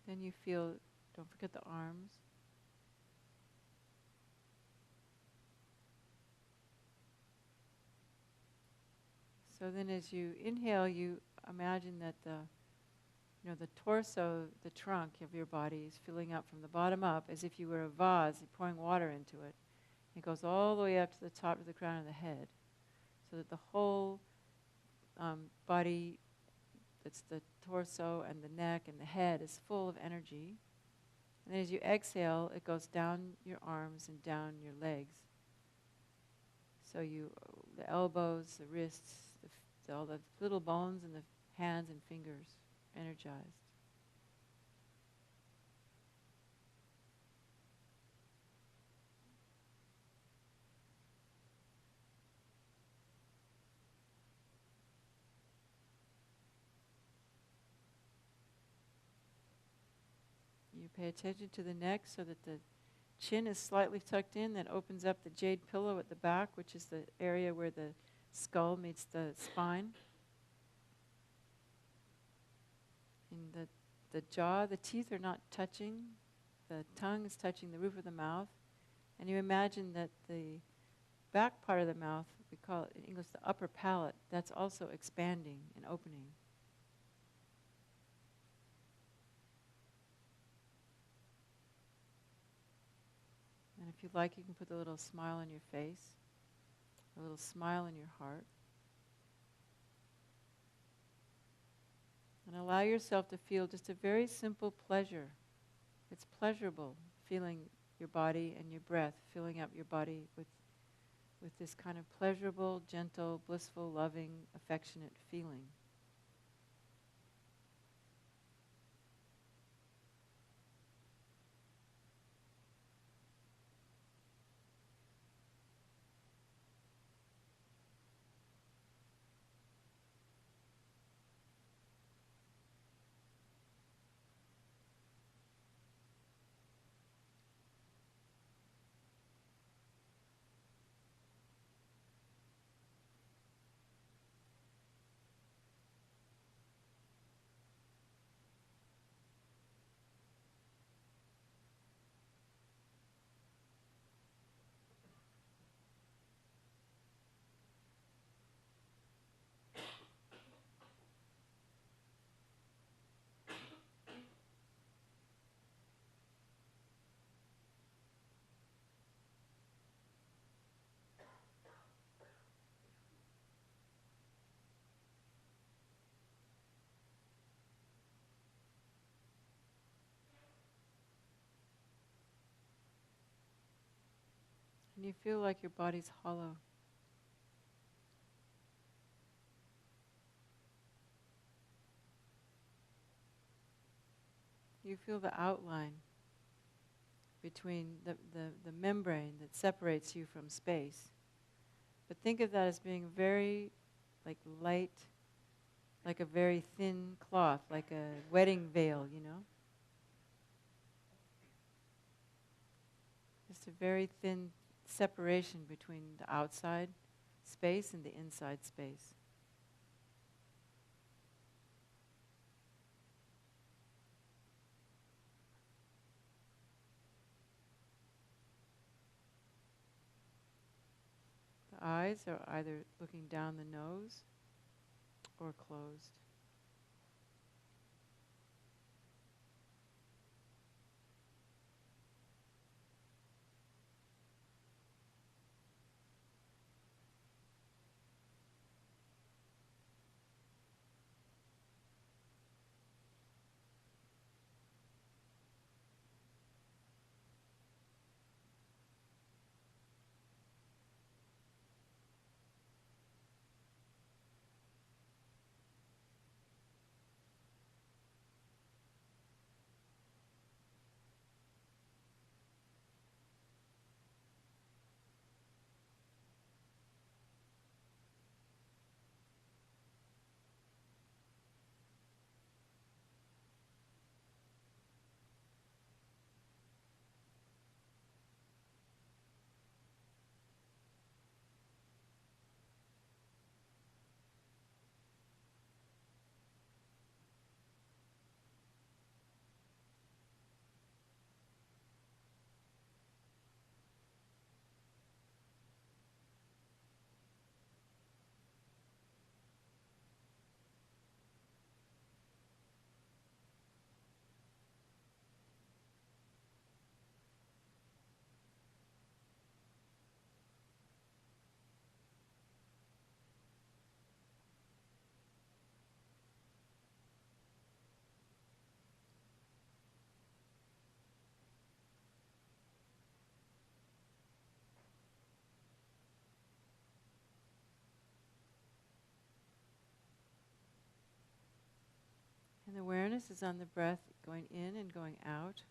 Then you feel, don't forget the arms. So then as you inhale, you imagine that the torso, the trunk of your body is filling up from the bottom up, as if you were a vase, you're pouring water into it. It goes all the way up to the top of the crown of the head, so that the whole body, that's the torso and the neck and the head, is full of energy. And then as you exhale, it goes down your arms and down your legs. So the elbows, the wrists, all the little bones and the hands and fingers energized. You pay attention to the neck so that the chin is slightly tucked in. That opens up the jade pillow at the back, which is the area where the skull meets the spine. In the jaw, the teeth are not touching. The tongue is touching the roof of the mouth. And you imagine that the back part of the mouth, we call it in English the upper palate, that's also expanding and opening. If you'd like, you can put a little smile on your face, a little smile in your heart. And allow yourself to feel just a very simple pleasure. It's pleasurable, feeling your body and your breath, filling up your body with this kind of pleasurable, gentle, blissful, loving, affectionate feeling. And you feel like your body's hollow. You feel the outline between the membrane that separates you from space. But think of that as being very light, like a very thin cloth, like a wedding veil, you know? Just a very thin separation between the outside space and the inside space. The eyes are either looking down the nose or closed. And the awareness is on the breath going in and going out.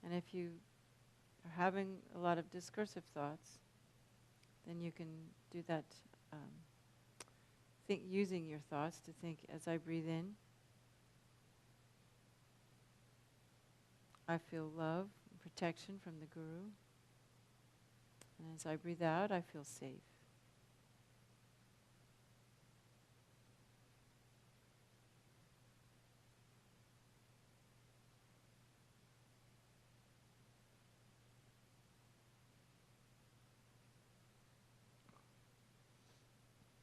And if you are having a lot of discursive thoughts, then you can do that, using your thoughts to think, as I breathe in, I feel love and protection from the Guru. And as I breathe out, I feel safe.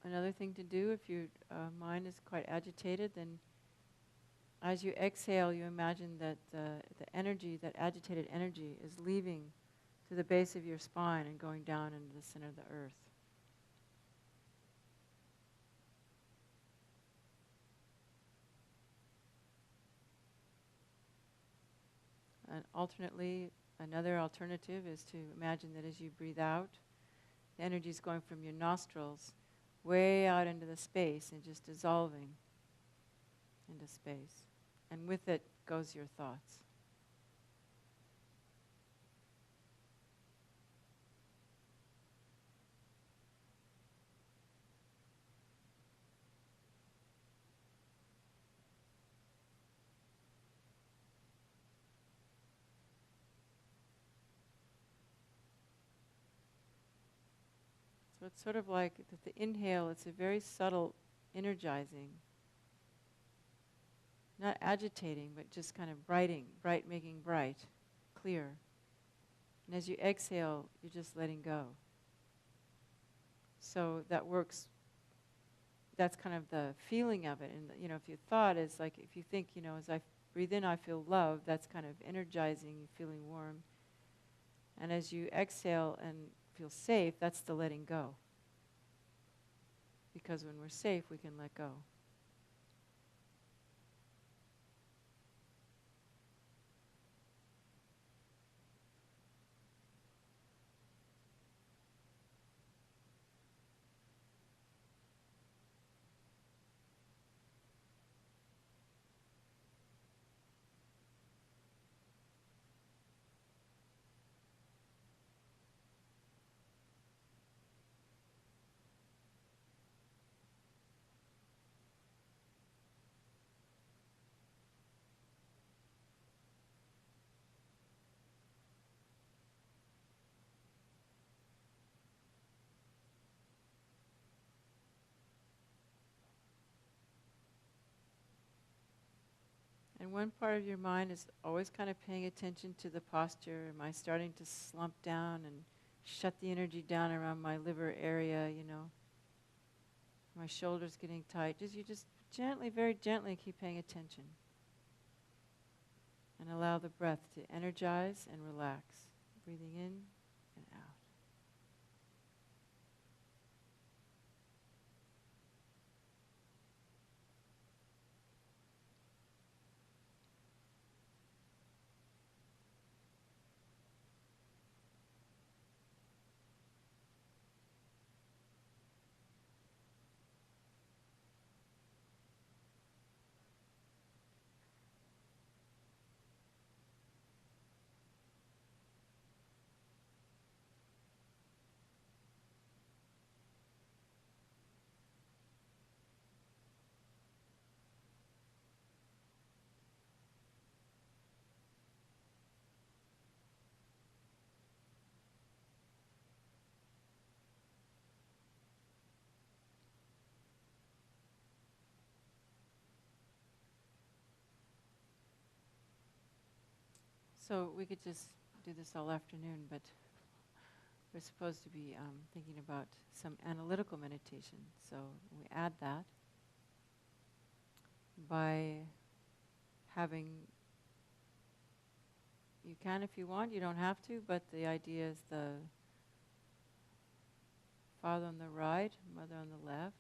Another thing to do, if your mind is quite agitated, then As you exhale, you imagine that the energy, that agitated energy, is leaving to the base of your spine and going down into the center of the earth. And alternately, another alternative is to imagine that as you breathe out, the energy is going from your nostrils way out into the space and just dissolving into space. And with it goes your thoughts. So it's sort of like the inhale, it's a very subtle energizing, not agitating, but just kind of bright, making bright, clear. And as you exhale, you're just letting go. So that works, that's kind of the feeling of it. And if your thought is like, if you think, as I breathe in, I feel love, that's kind of energizing, you're feeling warm. And as you exhale and feel safe, that's the letting go. Because when we're safe, we can let go. And one part of your mind is always kind of paying attention to the posture. Am I starting to slump down and shut the energy down around my liver area, My shoulders getting tight. You just gently, very gently keep paying attention. And allow the breath to energize and relax. Breathing in and out. So we could just do this all afternoon, but we're supposed to be thinking about some analytical meditation. So we add that by having, you can if you want, you don't have to, but the idea is the father on the right, mother on the left,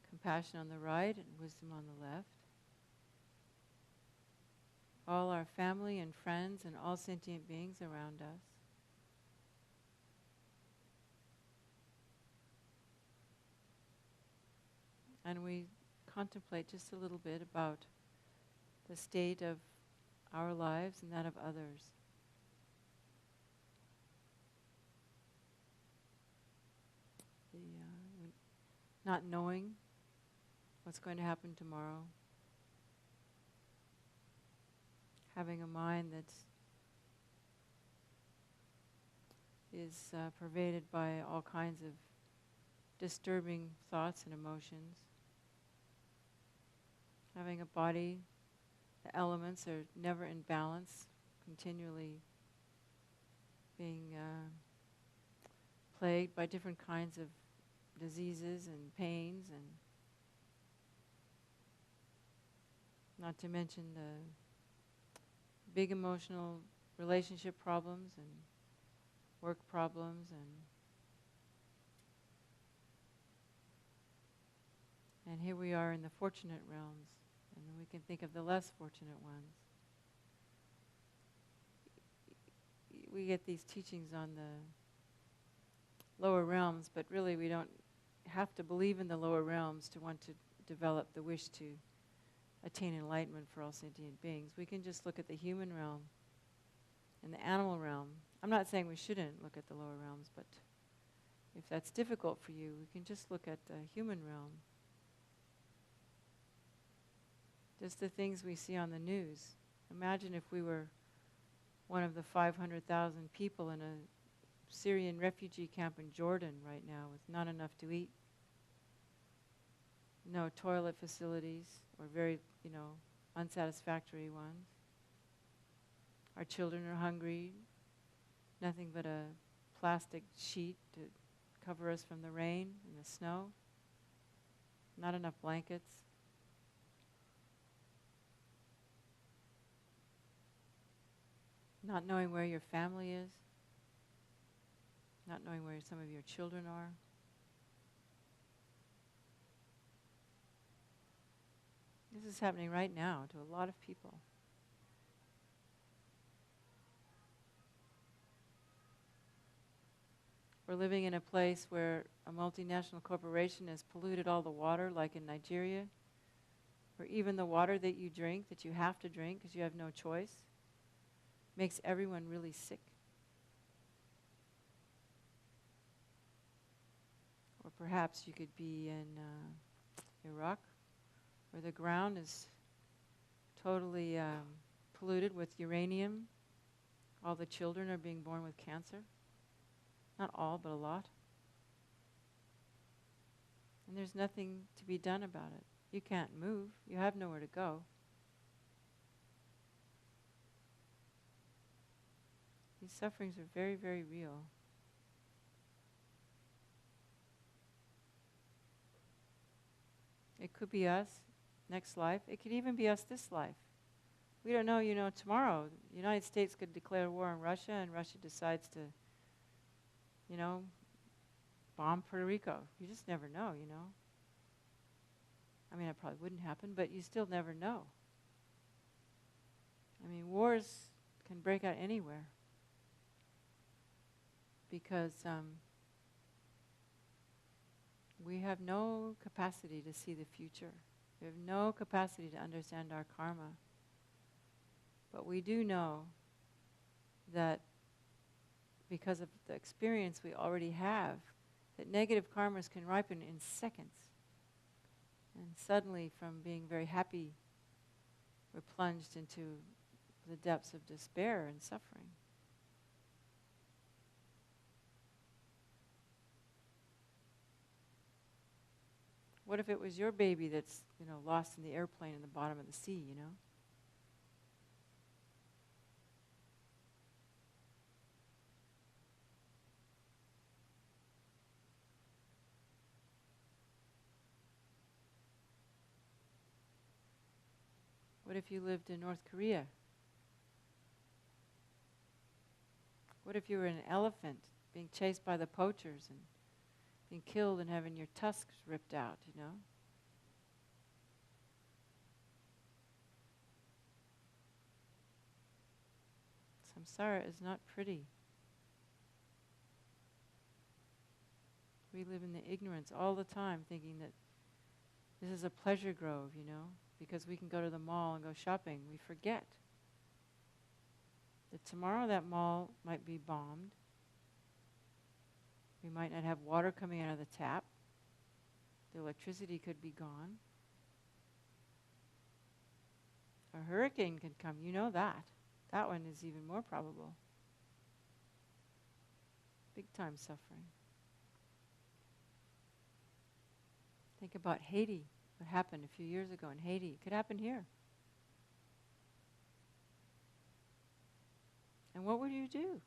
compassion on the right and wisdom on the left. All our family and friends and all sentient beings around us. And we contemplate just a little bit about the state of our lives and that of others. Not knowing what's going to happen tomorrow. Having a mind that is pervaded by all kinds of disturbing thoughts and emotions. Having a body, the elements are never in balance, continually being plagued by different kinds of diseases and pains, and Not to mention the big emotional relationship problems and work problems, and here we are in the fortunate realms, and then we can think of the less fortunate ones. We get these teachings on the lower realms, but really we don't have to believe in the lower realms to want to develop the wish to attain enlightenment for all sentient beings. We can just look at the human realm and the animal realm. I'm not saying we shouldn't look at the lower realms, but if that's difficult for you, we can just look at the human realm. Just the things we see on the news. Imagine if we were one of the 500,000 people in a Syrian refugee camp in Jordan right now with not enough to eat, no toilet facilities, or very, unsatisfactory ones. Our children are hungry, nothing but a plastic sheet to cover us from the rain and the snow, not enough blankets. Not knowing where your family is, not knowing where some of your children are. This is happening right now to a lot of people. We're living in a place where a multinational corporation has polluted all the water, like in Nigeria, where even the water that you drink, that you have to drink because you have no choice, makes everyone really sick. Or perhaps you could be in Iraq, where the ground is totally polluted with uranium. All the children are being born with cancer. Not all, but a lot. And there's nothing to be done about it. You can't move. You have nowhere to go. These sufferings are very, very real. It could be us, next life. It could even be us this life. We don't know, tomorrow the United States could declare war on Russia, and Russia decides to, bomb Puerto Rico. You just never know, I mean, it probably wouldn't happen, but you still never know. I mean, wars can break out anywhere because we have no capacity to see the future. We have no capacity to understand our karma. But we do know that because of the experience we already have, that negative karmas can ripen in seconds. And suddenly, from being very happy, we're plunged into the depths of despair and suffering. What if it was your baby that's, lost in the airplane in the bottom of the sea, What if you lived in North Korea? What if you were an elephant being chased by the poachers and being killed and having your tusks ripped out, Samsara is not pretty. We live in the ignorance all the time, thinking that this is a pleasure grove, because we can go to the mall and go shopping. We forget that tomorrow that mall might be bombed. We might not have water coming out of the tap. The electricity could be gone. A hurricane could come, that. That one is even more probable. Big time suffering. Think about Haiti, what happened a few years ago in Haiti. It could happen here. And what would you do?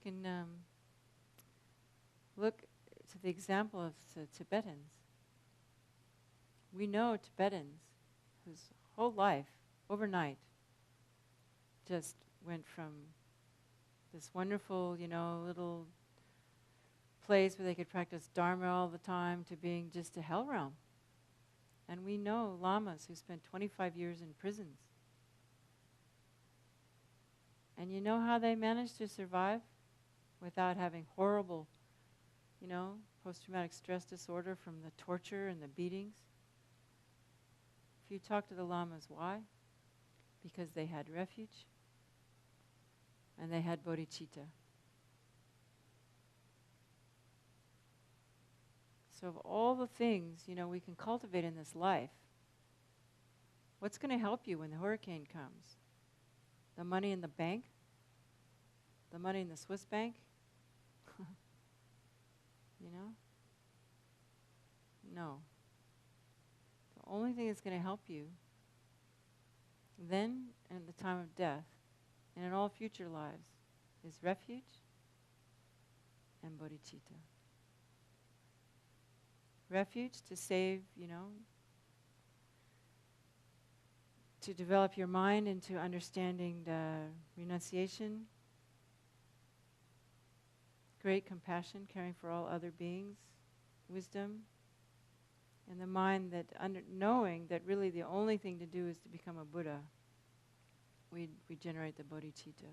can look to the example of the Tibetans. We know Tibetans whose whole life, overnight, just went from this wonderful, little place where they could practice Dharma all the time to being just a hell realm. And we know lamas who spent 25 years in prisons. And you know how they managed to survive without having horrible, post-traumatic stress disorder from the torture and the beatings? If you talk to the lamas, why? Because they had refuge and they had bodhicitta. So of all the things, we can cultivate in this life, what's going to help you when the hurricane comes? The money in the bank? The money in the Swiss bank? No. The only thing that's going to help you then and at the time of death and in all future lives is refuge and bodhicitta. Refuge to save, to develop your mind into understanding the renunciation, great compassion, caring for all other beings, wisdom, and the mind that knowing that really the only thing to do is to become a Buddha, we generate the bodhicitta.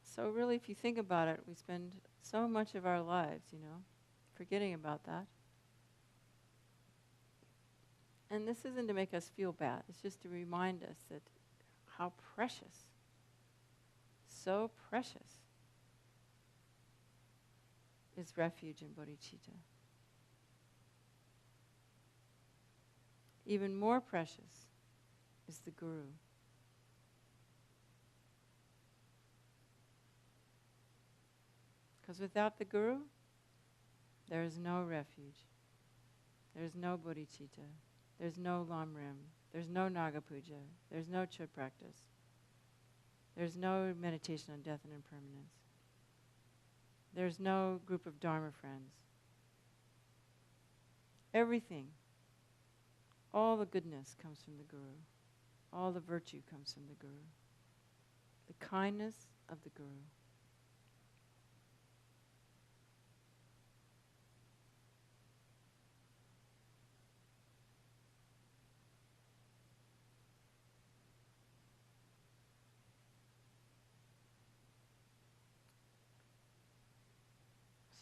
So really, if you think about it, we spend so much of our lives, forgetting about that. And this isn't to make us feel bad. It's just to remind us that how precious, so precious, is refuge and bodhicitta. Even more precious is the Guru. Because without the Guru, there is no refuge. There's no bodhicitta. There's no lamrim. There's no naga puja. There's no chud practice. There's no meditation on death and impermanence. There's no group of Dharma friends. Everything, all the goodness comes from the Guru. All the virtue comes from the Guru. The kindness of the Guru.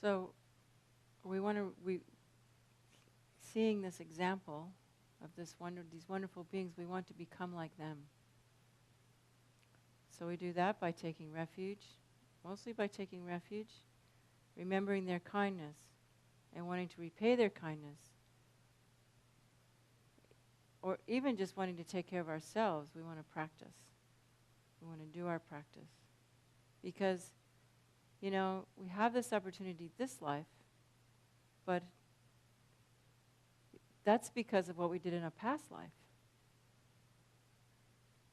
So seeing this example of these wonderful beings, we want to become like them. So we do that by taking refuge, mostly by taking refuge, remembering their kindness and wanting to repay their kindness, or even just wanting to take care of ourselves. We want to practice. We want to do our practice. Because we have this opportunity this life, but that's because of what we did in a past life.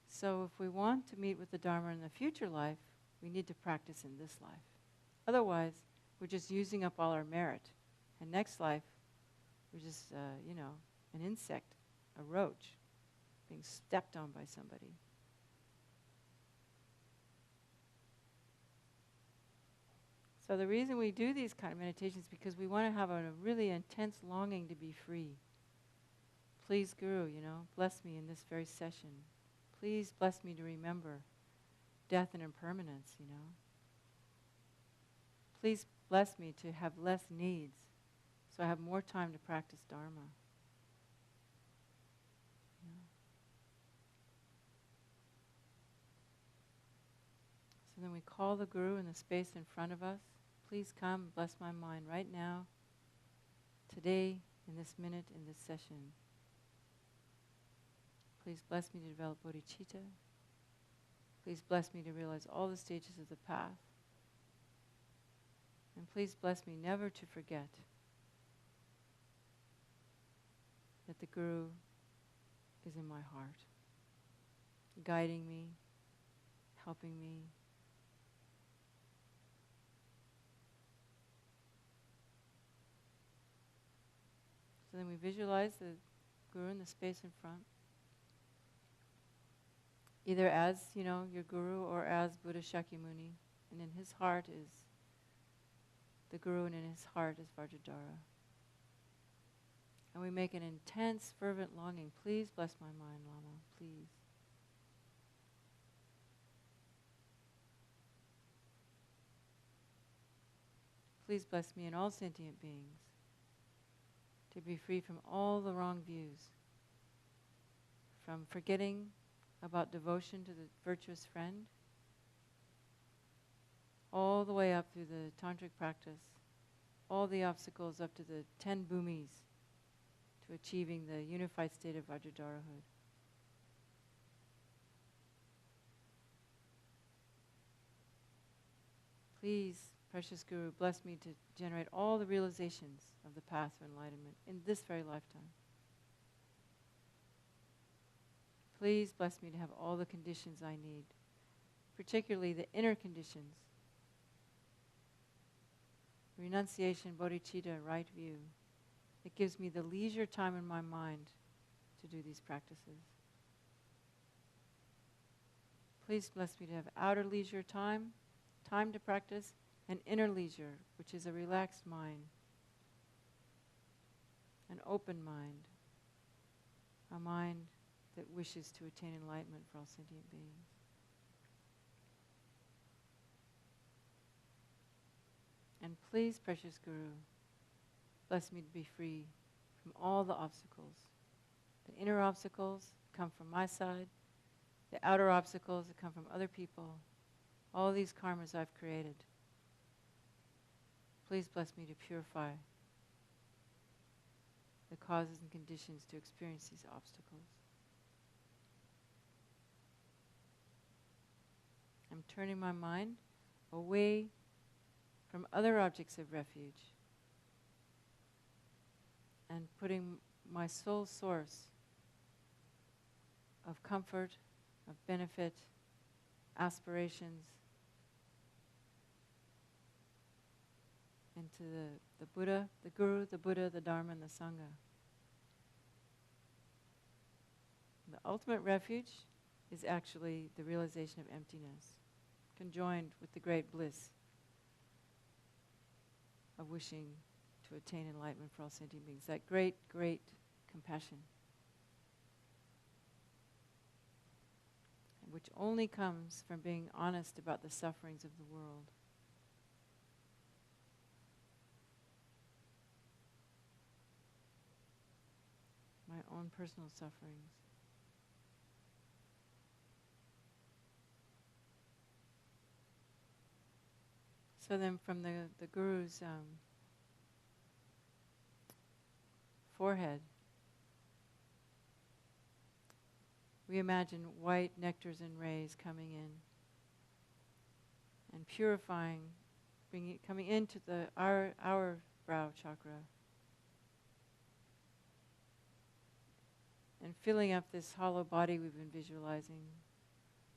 So if we want to meet with the Dharma in the future life, we need to practice in this life. Otherwise, we're just using up all our merit. And next life, we're just, an insect, a roach, being stepped on by somebody. So the reason we do these kind of meditations is because we want to have a really intense longing to be free. Please, Guru, bless me in this very session. Please bless me to remember death and impermanence, Please bless me to have less needs so I have more time to practice Dharma. So then we call the Guru in the space in front of us. Please come, bless my mind right now, today, in this minute, in this session. Please bless me to develop bodhicitta. Please bless me to realize all the stages of the path. And please bless me never to forget that the Guru is in my heart. guiding me, helping me. So then we visualize the Guru in the space in front, either as, your Guru or as Buddha Shakyamuni, and in his heart is the Guru, and in his heart is Vajradhara. And we make an intense, fervent longing. Please bless my mind, Lama, please. Please bless me and all sentient beings to be free from all the wrong views, from forgetting about devotion to the virtuous friend, all the way up through the tantric practice, all the obstacles up to the 10 bhumis to achieving the unified state of Vajradharahood. Please, precious Guru, bless me to generate all the realizations of the path of enlightenment in this very lifetime. Please bless me to have all the conditions I need, particularly the inner conditions: renunciation, bodhicitta, right view. It gives me the leisure time in my mind to do these practices. Please bless me to have outer leisure time to practice, and inner leisure, which is a relaxed mind, an open mind, a mind that wishes to attain enlightenment for all sentient beings. And please, precious Guru, bless me to be free from all the obstacles. The inner obstacles come from my side, the outer obstacles that come from other people, all these karmas I've created. Please bless me to purify the causes and conditions to experience these obstacles. I'm turning my mind away from other objects of refuge and putting my sole source of comfort, of benefit, aspirations into the Buddha, the Guru, the Buddha, the Dharma, and the Sangha. The ultimate refuge is actually the realization of emptiness, conjoined with the great bliss of wishing to attain enlightenment for all sentient beings, that great, great compassion, which only comes from being honest about the sufferings of the world. My own personal sufferings. So then from the Guru's forehead, we imagine white nectars and rays coming in and purifying, coming into our brow chakra and filling up this hollow body we've been visualizing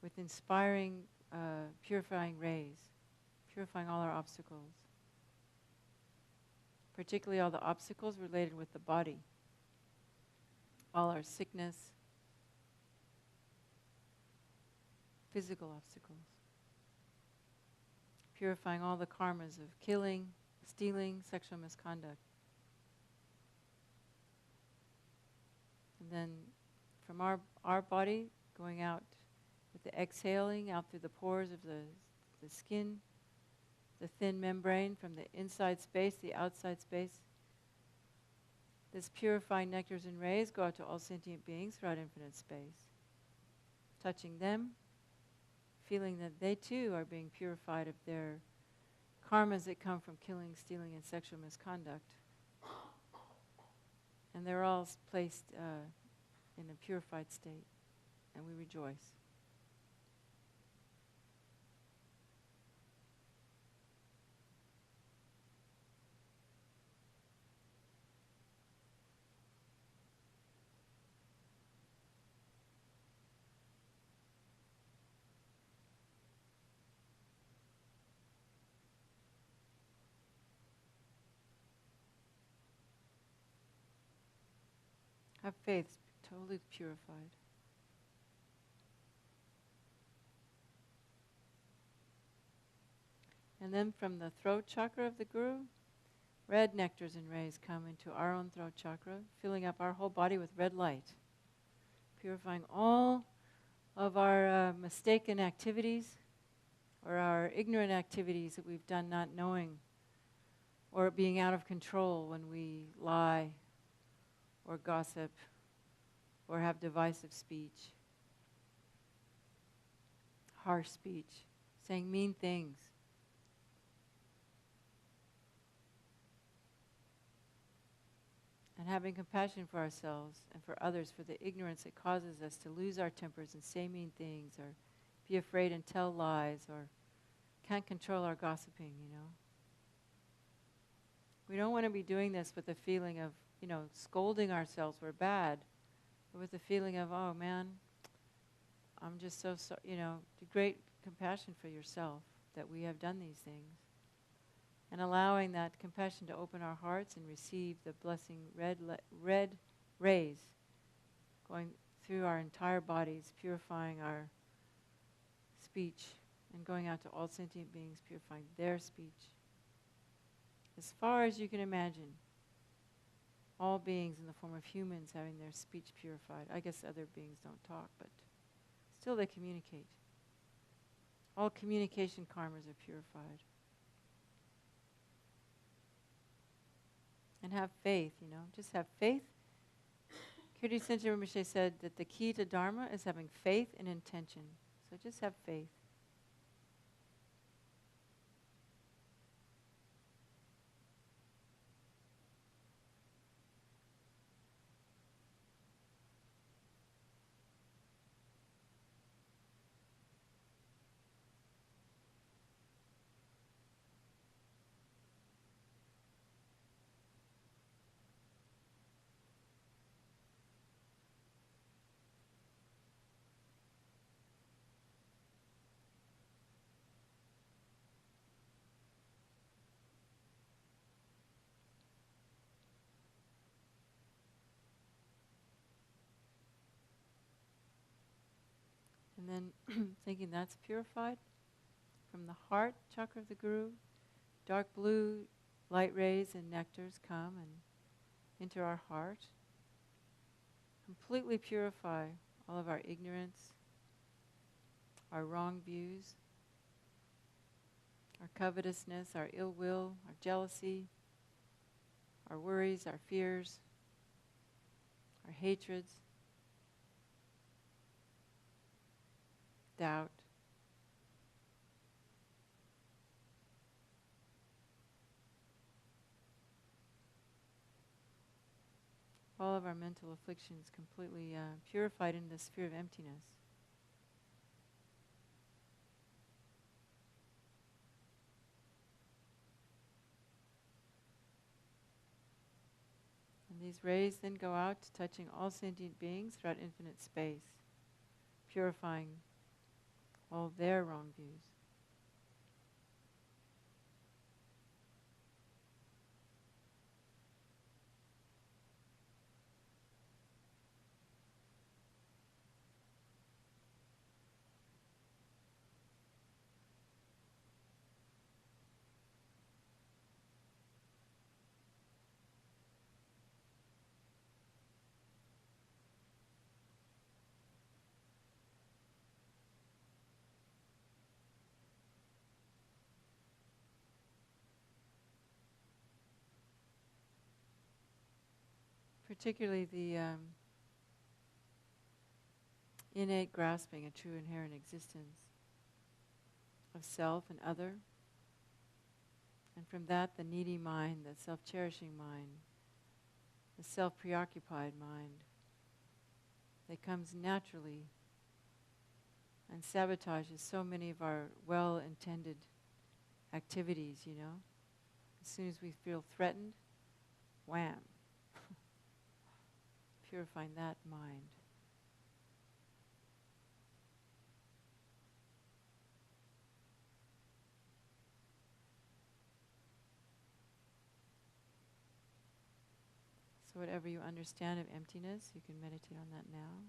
with inspiring, purifying rays, purifying all our obstacles, particularly all the obstacles related with the body, all our sickness, physical obstacles, purifying all the karmas of killing, stealing, sexual misconduct. And then from our body, going out with the exhaling out through the pores of the skin, the thin membrane from the inside space, the outside space. This purifying nectars and rays go out to all sentient beings throughout infinite space, touching them, feeling that they too are being purified of their karmas that come from killing, stealing, and sexual misconduct. And they're all placed in a purified state, and we rejoice. Have faith, totally purified. And then from the throat chakra of the Guru, red nectars and rays come into our own throat chakra, filling up our whole body with red light, purifying all of our mistaken activities or our ignorant activities that we've done not knowing, or being out of control when we lie or gossip or have divisive speech, harsh speech, saying mean things. And having compassion for ourselves and for others for the ignorance that causes us to lose our tempers and say mean things or be afraid and tell lies or can't control our gossiping, you know. We don't want to be doing this with the feeling of, scolding ourselves, we're bad, but with the feeling of, oh man, I'm just so, great compassion for yourself that we have done these things. And allowing that compassion to open our hearts and receive the blessing red rays going through our entire bodies, purifying our speech and going out to all sentient beings, purifying their speech. As far as you can imagine, all beings in the form of humans having their speech purified. I guess other beings don't talk, but still they communicate. All communication karmas are purified. And have faith, just have faith. Kirti Senchen Rinpoche said that the key to Dharma is having faith and intention. So just have faith. And then thinking that's purified, from the heart chakra of the Guru, dark blue light rays and nectars come and enter our heart, completely purify all of our ignorance, our wrong views, our covetousness, our ill will, our jealousy, our worries, our fears, our hatreds, doubt. All of our mental afflictions completely purified in the sphere of emptiness. And these rays then go out, touching all sentient beings throughout infinite space, purifying all their wrong views. Particularly the innate grasping a true inherent existence of self and other, and from that the needy mind, the self-cherishing mind, the self-preoccupied mind that comes naturally and sabotages so many of our well-intended activities, As soon as we feel threatened, wham. Purifying that mind. So whatever you understand of emptiness, you can meditate on that now.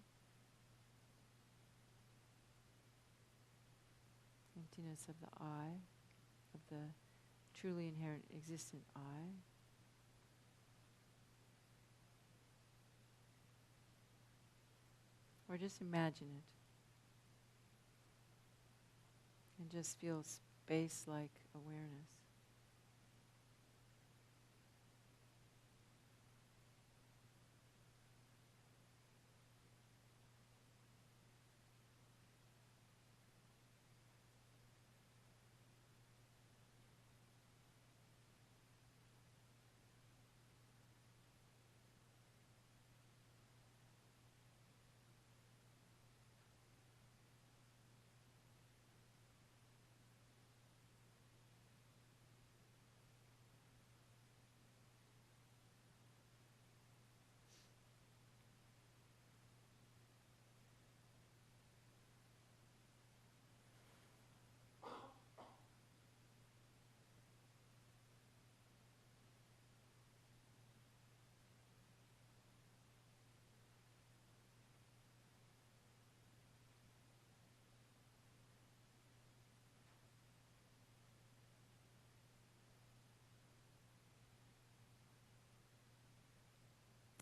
Emptiness of the I, of the truly inherent existent I. Or just imagine it. And just feel space-like awareness.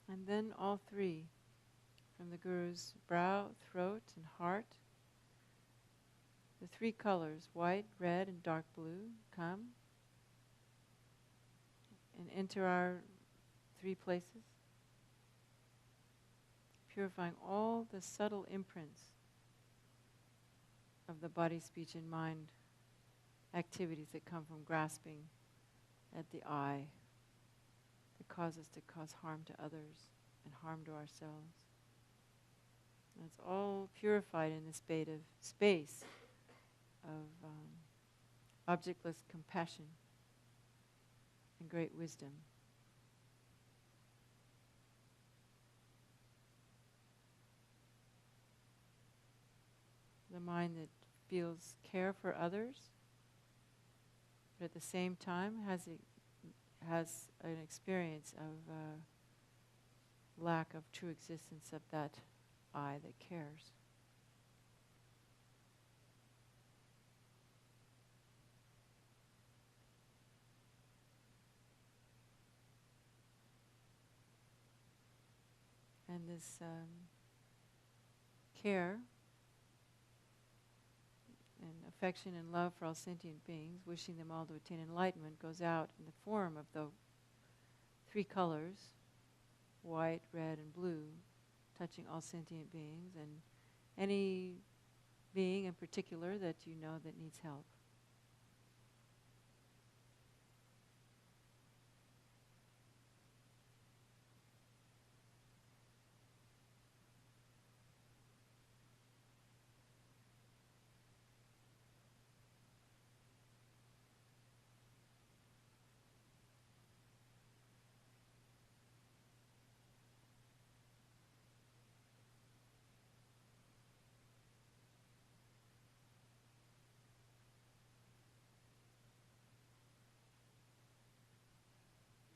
And then all three, from the Guru's brow, throat, and heart, the three colors, white, red, and dark blue, come and enter our three places, purifying all the subtle imprints of the body, speech, and mind activities that come from grasping at the I, that cause us to cause harm to others and harm to ourselves. And it's all purified in this space of objectless compassion and great wisdom. The mind that feels care for others, but at the same time has an experience of lack of true existence of that I that cares. And this care and affection and love for all sentient beings, wishing them all to attain enlightenment, goes out in the form of the three colors, white, red, and blue, touching all sentient beings and any being in particular that you know that needs help.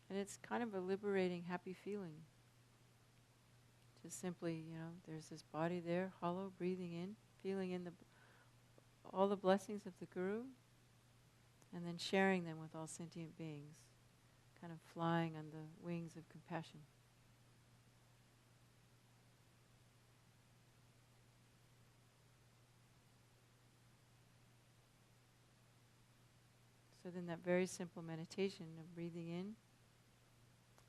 And it's kind of a liberating, happy feeling. Just simply, there's this body there, hollow, breathing in, feeling in all the blessings of the Guru, and then sharing them with all sentient beings, kind of flying on the wings of compassion. So then that very simple meditation of breathing in,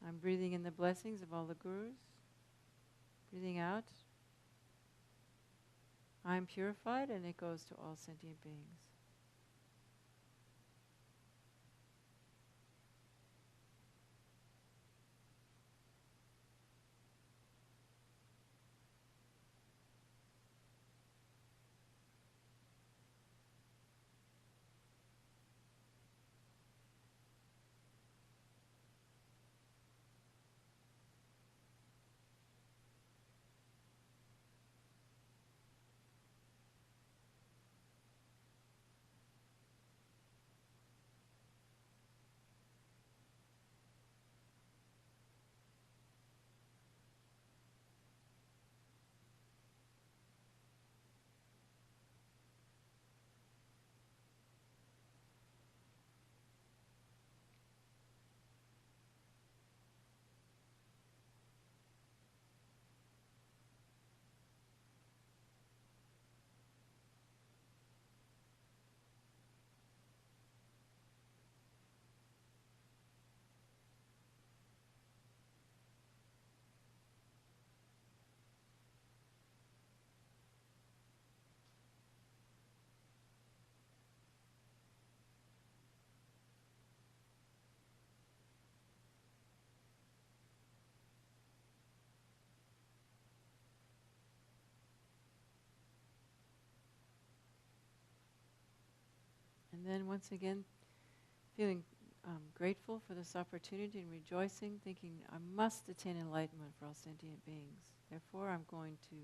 I'm breathing in the blessings of all the Gurus. Breathing out, I'm purified, and it goes to all sentient beings. And then once again, feeling grateful for this opportunity and rejoicing, thinking, I must attain enlightenment for all sentient beings. Therefore, I'm going to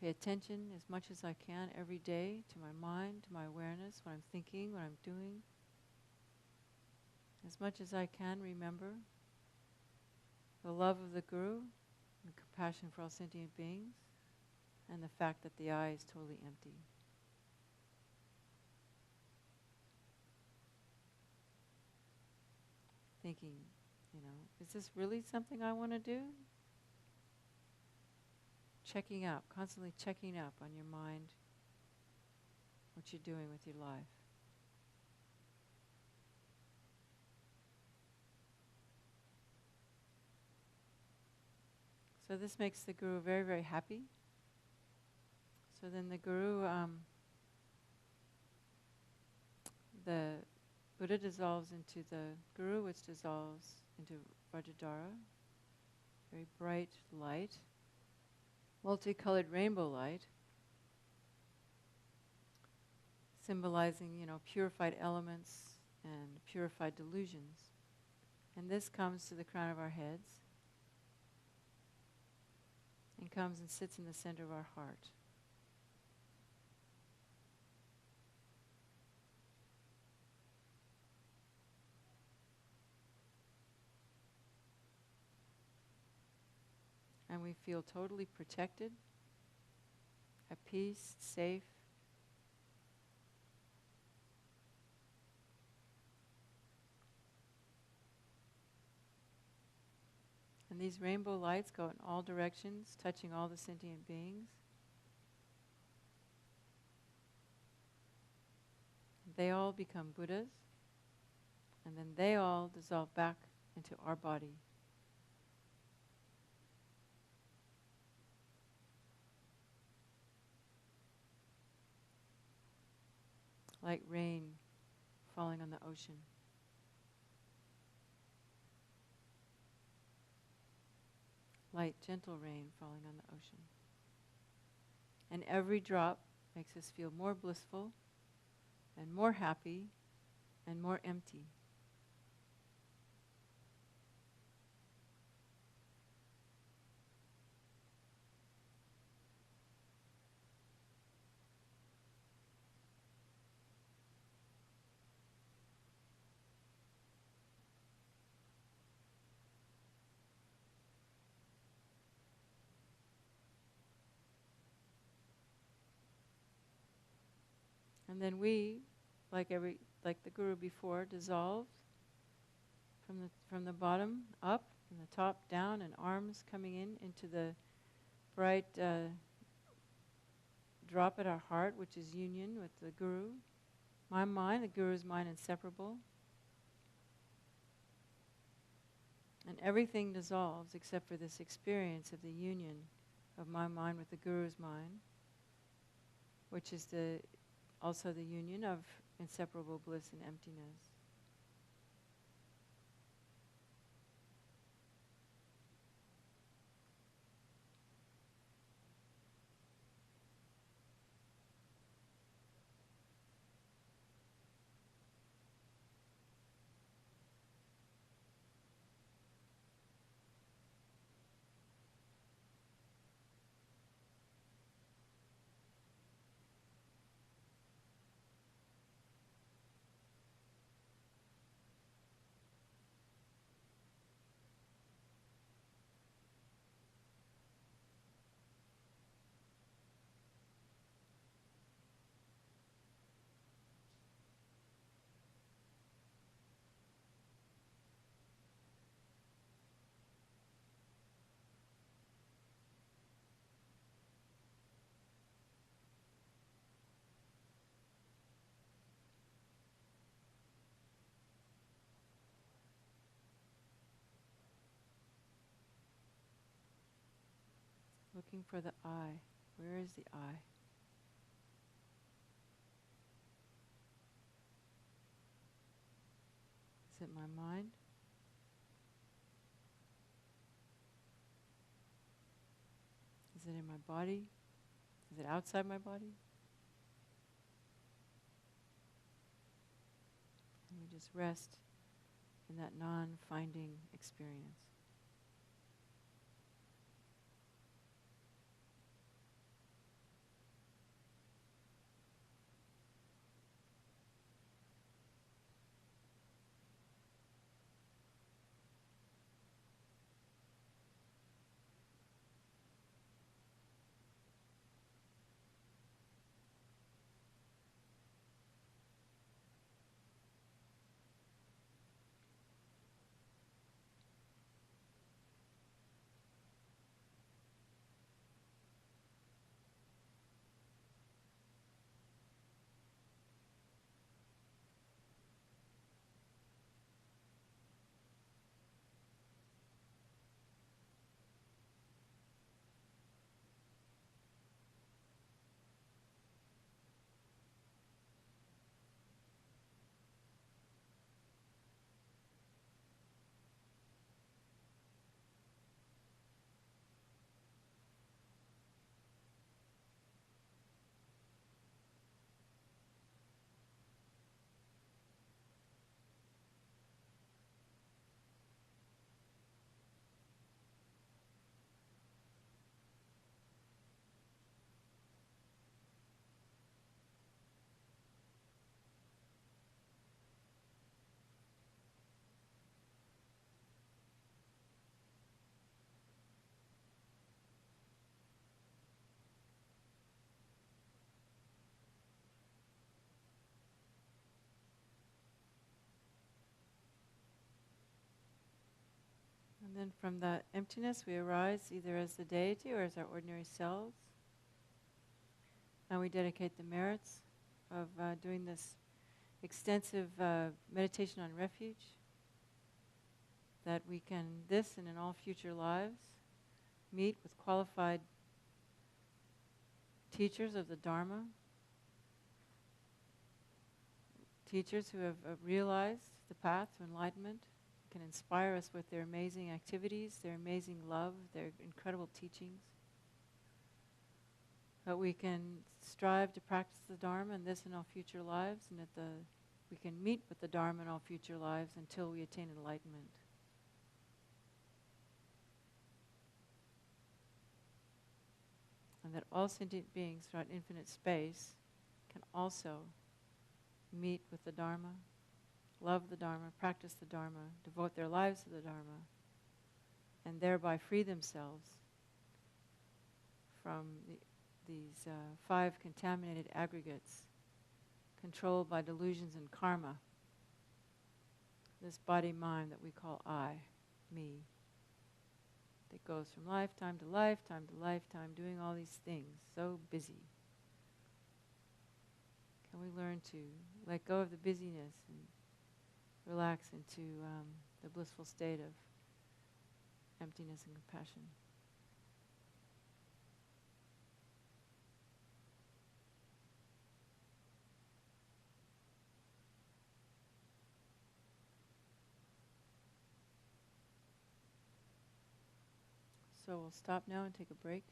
pay attention as much as I can every day to my mind, to my awareness, what I'm thinking, what I'm doing. As much as I can remember the love of the Guru, the compassion for all sentient beings, and the fact that the I is totally empty. Thinking, is this really something I want to do? Checking up, constantly checking up on your mind, what you're doing with your life. So this makes the Guru very, very happy. So then the Guru, the Buddha dissolves into the Guru, which dissolves into Vajradhara, very bright light, multicolored rainbow light, symbolizing, purified elements and purified delusions. And this comes to the crown of our heads and comes and sits in the center of our heart. And we feel totally protected, at peace, safe. And these rainbow lights go in all directions, touching all the sentient beings. They all become Buddhas, and then they all dissolve back into our body. Like rain falling on the ocean. Light, gentle rain falling on the ocean. And every drop makes us feel more blissful and more happy and more empty. And then we, like the Guru before, dissolve from the bottom up, from the top down, and arms coming into the bright drop at our heart, which is union with the Guru. My mind, the Guru's mind, inseparable. And everything dissolves except for this experience of the union of my mind with the Guru's mind, which is also the union of inseparable bliss and emptiness. Looking for the I. Where is the I? Is it my mind? Is it in my body? Is it outside my body? just rest in that non-finding experience. And then from that emptiness we arise either as the deity or as our ordinary selves. And we dedicate the merits of doing this extensive meditation on refuge, that we can, this and in all future lives, meet with qualified teachers of the Dharma, teachers who have realized the path to enlightenment, can inspire us with their amazing activities, their amazing love, their incredible teachings. That we can strive to practice the Dharma in this and all future lives, and that we can meet with the Dharma in all future lives until we attain enlightenment. And that all sentient beings throughout infinite space can also meet with the Dharma, love the Dharma, practice the Dharma, devote their lives to the Dharma, and thereby free themselves from these 5 contaminated aggregates controlled by delusions and karma, this body-mind that we call I, me, that goes from lifetime to lifetime to lifetime doing all these things, so busy. Can we learn to let go of the busyness and relax into the blissful state of emptiness and compassion? So we'll stop now and take a break.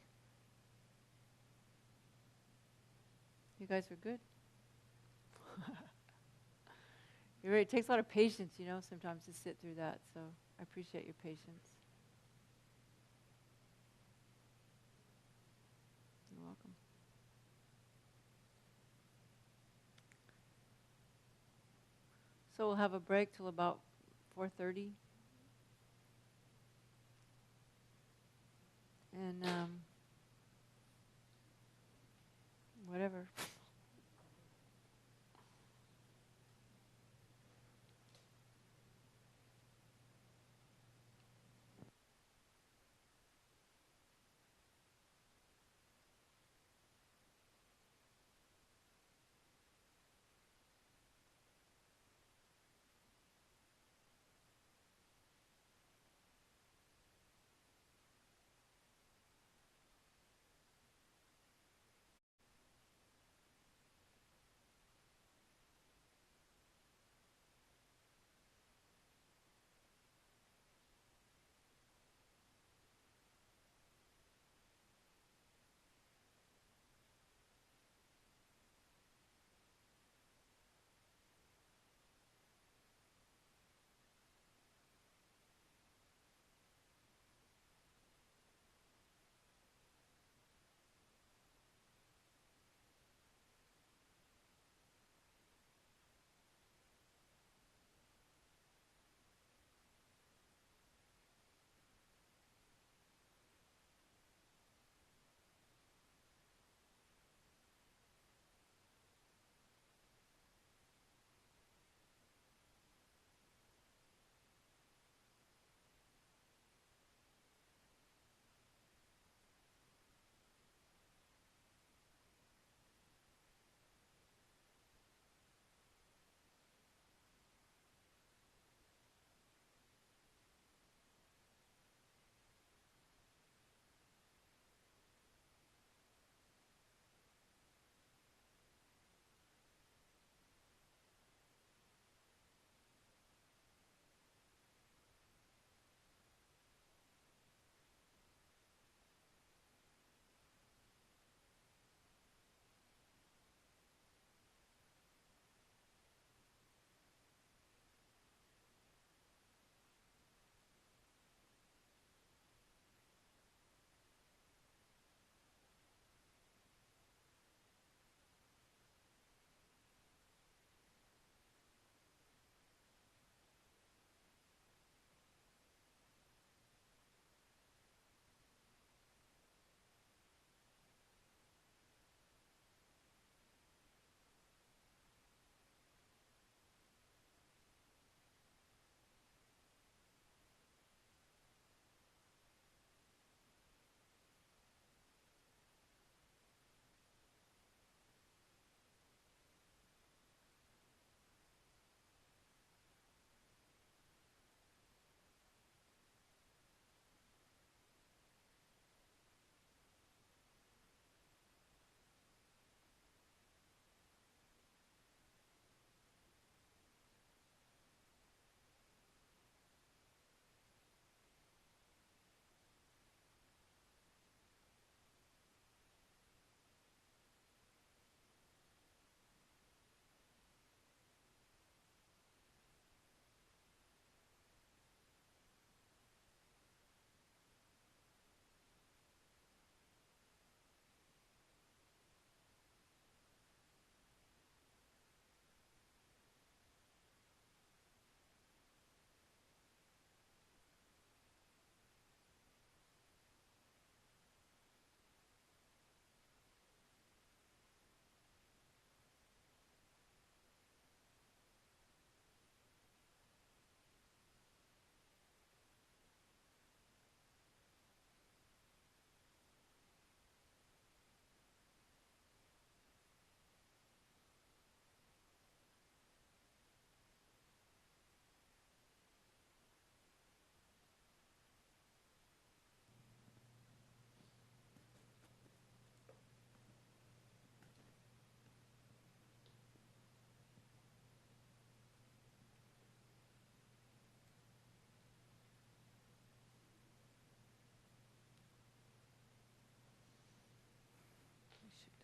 You guys are good? It takes a lot of patience, sometimes to sit through that, so I appreciate your patience. You're welcome. So we'll have a break till about 4:30. And whatever.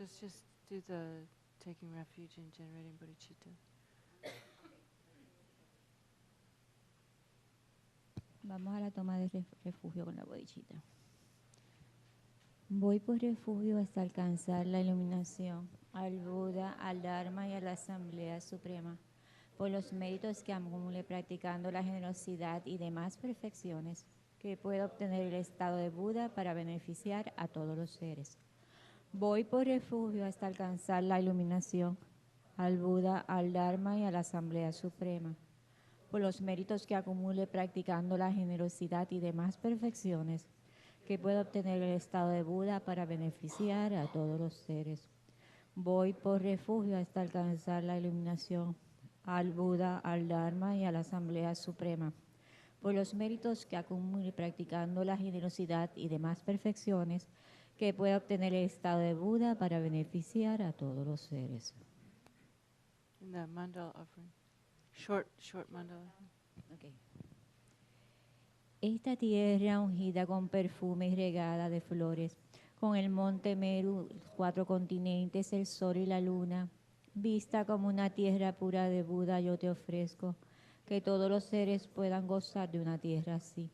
Let's just do the taking refuge and generating bodhicitta. Vamos a la toma de refugio con la bodhicitta. Voy por refugio hasta alcanzar la iluminación, al Buda, al Dharma y a la Asamblea Suprema, por los méritos que acumule practicando la generosidad y demás perfecciones que pueda obtener el estado de Buda para beneficiar a todos los seres. Voy por refugio hasta alcanzar la iluminación, al Buda, al Dharma y a la Asamblea Suprema, por los méritos que acumule practicando la generosidad y demás perfecciones que pueda obtener el estado de Buda para beneficiar a todos los seres. Voy por refugio hasta alcanzar la iluminación, al Buda, al Dharma y a la Asamblea Suprema, por los méritos que acumule practicando la generosidad y demás perfecciones que pueda obtener el estado de Buda para beneficiar a todos los seres. In the mandala offering. Short mandala. Okay. Esta tierra ungida con perfume y regada de flores, con el monte Meru, los 4 continentes, el sol y la luna, vista como una tierra pura de Buda, yo te ofrezco, que todos los seres puedan gozar de una tierra así.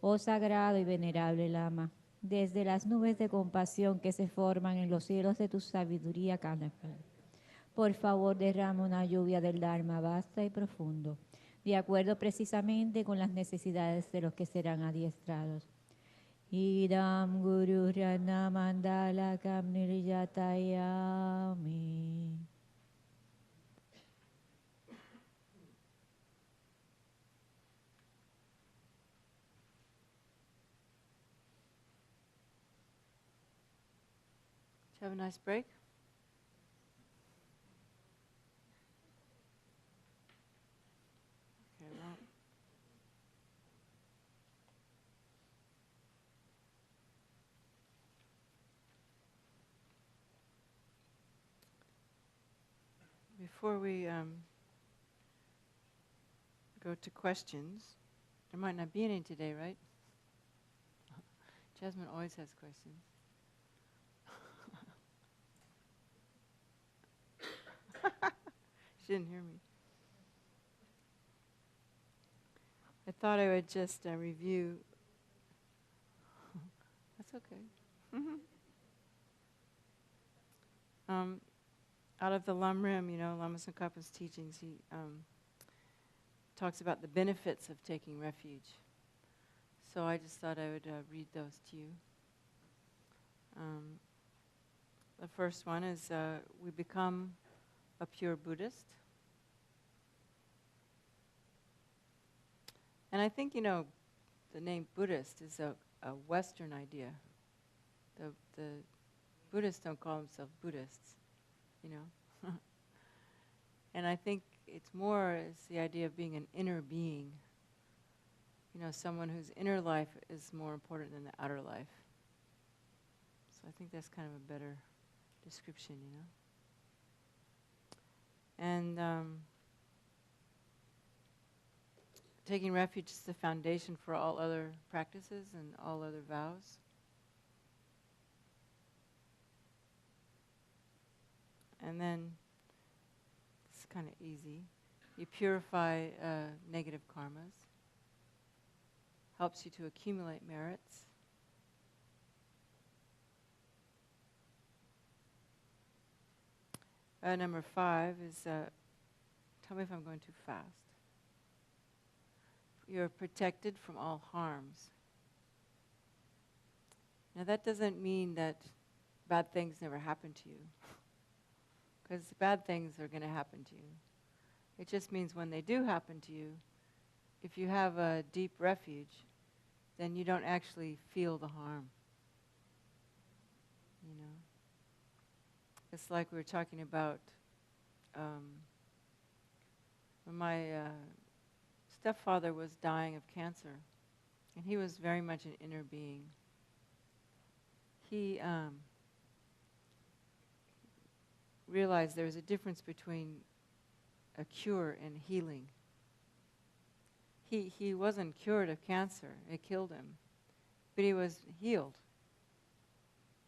Oh sagrado y venerable Lama, desde las nubes de compasión que se forman en los cielos de tu sabiduría, por favor derrama una lluvia del Dharma vasta y profundo, de acuerdo precisamente con las necesidades de los que serán adiestrados. Idam Guru Rana Mandala Kam Niryatayami. Did you have a nice break? Okay, well. Before we go to questions, there might not be any today, right? Jasmine always has questions. She didn't hear me. I thought I would just review. That's okay. Out of the Lamrim, Lama Tsongkhapa's teachings, he talks about the benefits of taking refuge. So I just thought I would read those to you. The first one is we become a pure Buddhist. And I think, the name Buddhist is a Western idea. The Buddhists don't call themselves Buddhists, And I think it's the idea of being an inner being. Someone whose inner life is more important than the outer life. So I think that's kind of a better description, And taking refuge is the foundation for all other practices and all other vows. And then, it's kind of easy. You purify negative karmas. Helps you to accumulate merits. Number 5 is, tell me if I'm going too fast. You're protected from all harms. Now that doesn't mean that bad things never happen to you. Because bad things are going to happen to you. It just means when they do happen to you, if you have a deep refuge, then you don't actually feel the harm. It's like we were talking about when my stepfather was dying of cancer, and he was very much an inner being. He realized there was a difference between a cure and healing. He wasn't cured of cancer, it killed him, but he was healed.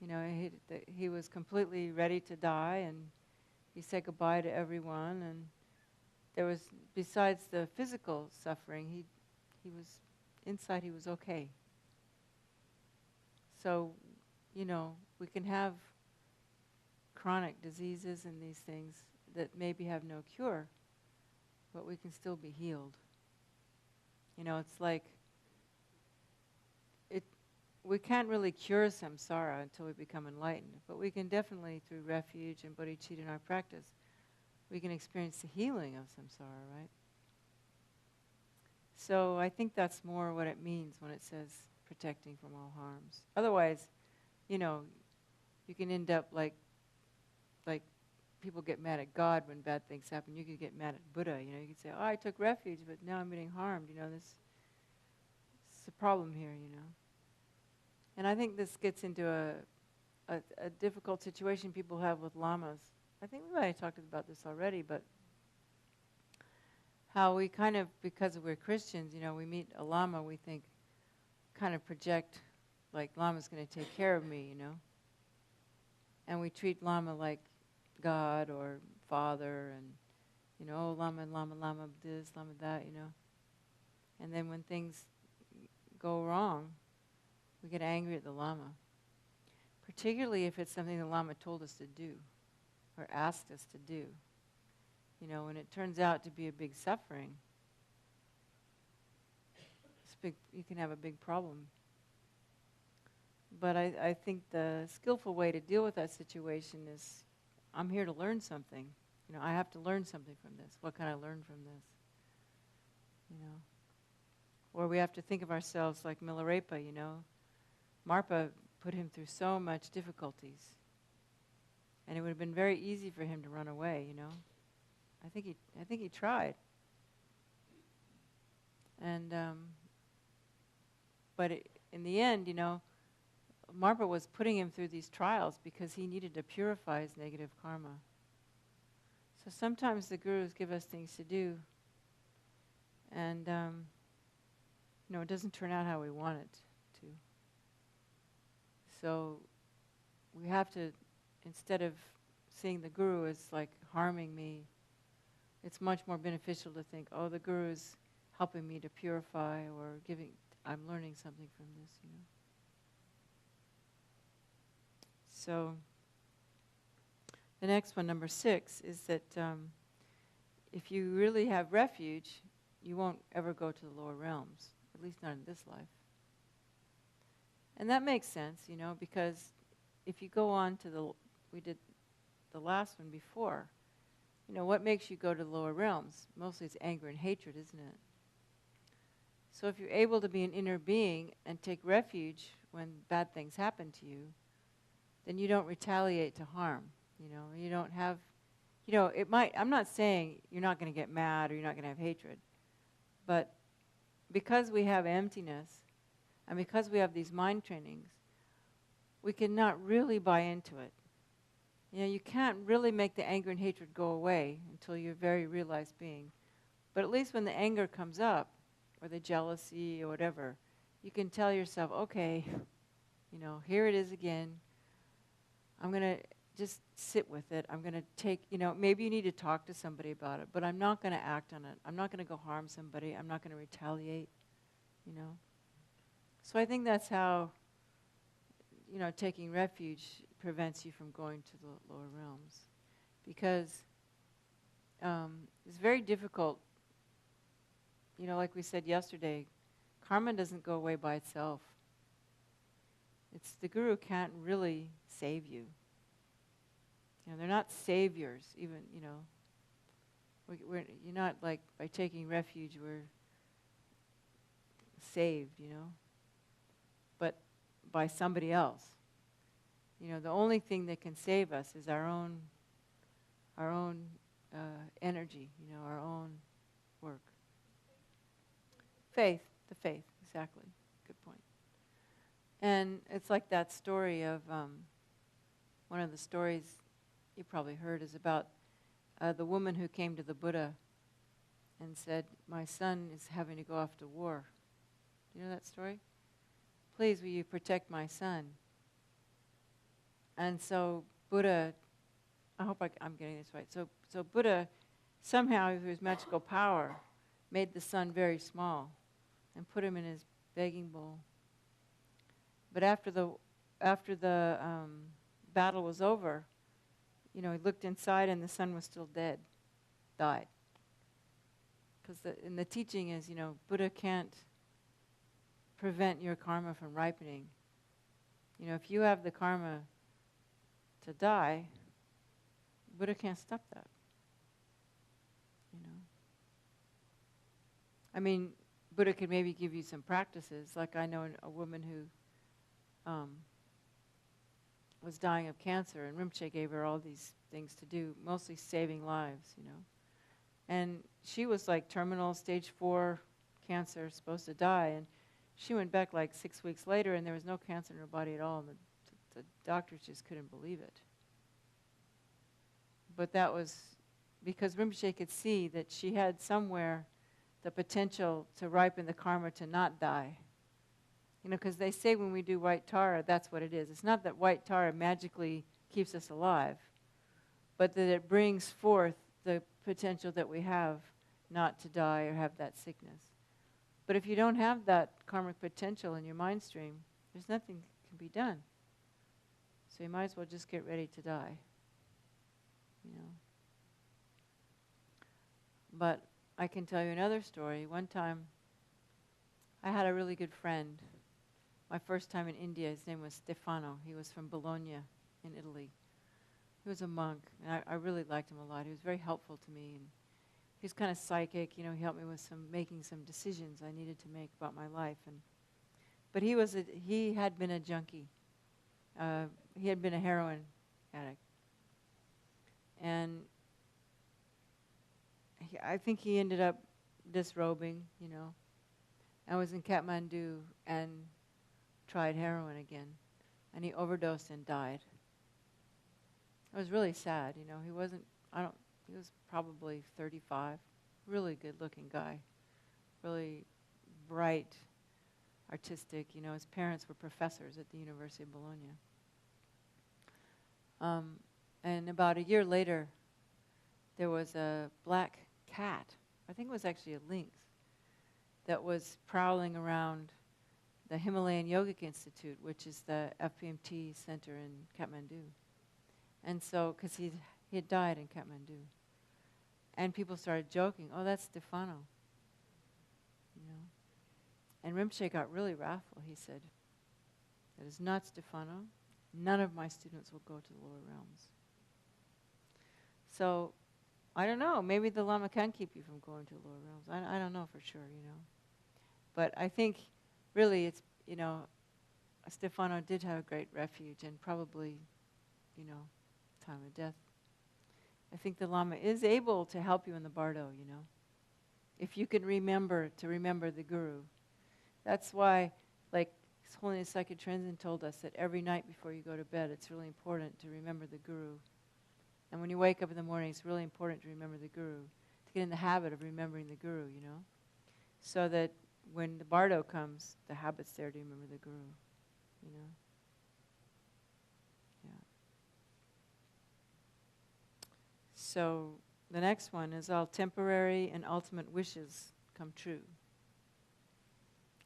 You know, he was completely ready to die, and he said goodbye to everyone. And there was, besides the physical suffering, he was inside. He was okay. So, you know, we can have chronic diseases and these things that maybe have no cure, but we can still be healed. You know, it's like we can't really cure samsara until we become enlightened, but we can definitely, through refuge and bodhicitta in our practice, we can experience the healing of samsara, right? So I think that's more what it means when it says protecting from all harms. Otherwise, you know, you can end up like people get mad at God when bad things happen. You could get mad at Buddha. You know, you could say, "Oh, I took refuge, but now I'm getting harmed." You know, this is a problem here. You know, and I think this gets into a difficult situation people have with lamas. I think we might have talked about this already, but how we kind of, because we're Christians, you know, we meet a lama, we think, kind of project like lama's going to take care of me, you know, and we treat lama like God or Father, and you know, oh, lama this, lama that, you know, and then when things go wrong, we get angry at the lama, particularly if it's something the lama told us to do or asked us to do. You know, when it turns out to be a big suffering, you can have a big problem. But I think the skillful way to deal with that situation is, I'm here to learn something. You know, I have to learn something from this. What can I learn from this? You know, or we have to think of ourselves like Milarepa. You know, Marpa put him through so much difficulties, and it would have been very easy for him to run away. You know, I think he tried, and but in the end, you know, Marpa was putting him through these trials because he needed to purify his negative karma. So sometimes the gurus give us things to do, and you know, it doesn't turn out how we want it to. So we have to, instead of seeing the guru as like harming me, it's much more beneficial to think, oh, the guru is helping me to purify, or I'm learning something from this, you know. So the next one, number 6, is that if you really have refuge, you won't ever go to the lower realms, at least not in this life. And that makes sense, you know, because if you go on to we did the last one before, you know, what makes you go to the lower realms? Mostly it's anger and hatred, isn't it? So if you're able to be an inner being and take refuge when bad things happen to you, then you don't retaliate to harm, you know. You don't have, you know, it might, I'm not saying you're not going to get mad or you're not going to have hatred, but because we have emptiness and because we have these mind trainings, we cannot really buy into it. You know, you can't really make the anger and hatred go away until you're a very realized being. But at least when the anger comes up, or the jealousy or whatever, you can tell yourself, okay, you know, here it is again. I'm going to just sit with it. I'm going to take, you know, maybe you need to talk to somebody about it, but I'm not going to act on it. I'm not going to go harm somebody. I'm not going to retaliate, you know. So I think that's how, you know, taking refuge prevents you from going to the lower realms. Because it's very difficult, you know, like we said yesterday, karma doesn't go away by itself. It's the guru can't really save you. You know, they're not saviors, even, you know. You're not like, by taking refuge, we're saved, you know, but by somebody else. You know, the only thing that can save us is our own energy, you know, our own work. Faith, the faith, exactly. Good point. And it's like that story of, one of the stories you probably heard is about the woman who came to the Buddha and said, my son is having to go off to war. You know that story? Please, will you protect my son? And so Buddha, I hope I'm getting this right. So Buddha, somehow through his magical power, made the sun very small and put him in his begging bowl. But after the battle was over, he looked inside and the sun was still dead, died. Because in the teaching is, Buddha can't prevent your karma from ripening. If you have the karma to die, Buddha can't stop that. I mean, Buddha could maybe give you some practices. Like I know a woman who was dying of cancer, and Rinpoche gave her all these things to do, mostly saving lives, And she was like terminal, stage 4 cancer, supposed to die, and she went back like 6 weeks later, and there was no cancer in her body at all, and the doctors just couldn't believe it. But that was because Rinpoche could see that she had somewhere the potential to ripen the karma to not die. Because they say when we do white Tara, that's what it is. It's not that white Tara magically keeps us alive, but that it brings forth the potential that we have not to die or have that sickness. But if you don't have that karmic potential in your mind stream, there's nothing can be done. So you might as well just get ready to die. But I can tell you another story. One time, I had a really good friend. My first time in India, his name was Stefano. He was from Bologna in Italy. He was a monk, and I really liked him a lot. He was very helpful to me, and he was kind of psychic. He helped me with making some decisions I needed to make about my life. But he had been a junkie. He had been a heroin addict, and I think he ended up disrobing, I was in Kathmandu and tried heroin again, and he overdosed and died. It was really sad, he was probably 35, really good-looking guy, really bright, artistic, his parents were professors at the University of Bologna. And about a year later, there was a black cat, I think it was actually a lynx, that was prowling around the Himalayan Yogic Institute, which is the FPMT center in Kathmandu. And so, because he had died in Kathmandu. And people started joking, oh, that's Stefano. And Rinpoche got really wrathful. He said, that is not Stefano. None of my students will go to the lower realms. So, I don't know, maybe the Lama can keep you from going to the lower realms. I don't know for sure, But I think really it's, Stefano did have a great refuge and probably, time of death. I think the Lama is able to help you in the bardo, if you can remember the Guru. That's why, like His Holiness Psychic Trenzin told us that every night before you go to bed, it's really important to remember the Guru. And when you wake up in the morning, it's really important to remember the Guru, to get in the habit of remembering the Guru, so that when the bardo comes, the habit's there to remember the Guru, Yeah. So the next one is all temporary and ultimate wishes come true.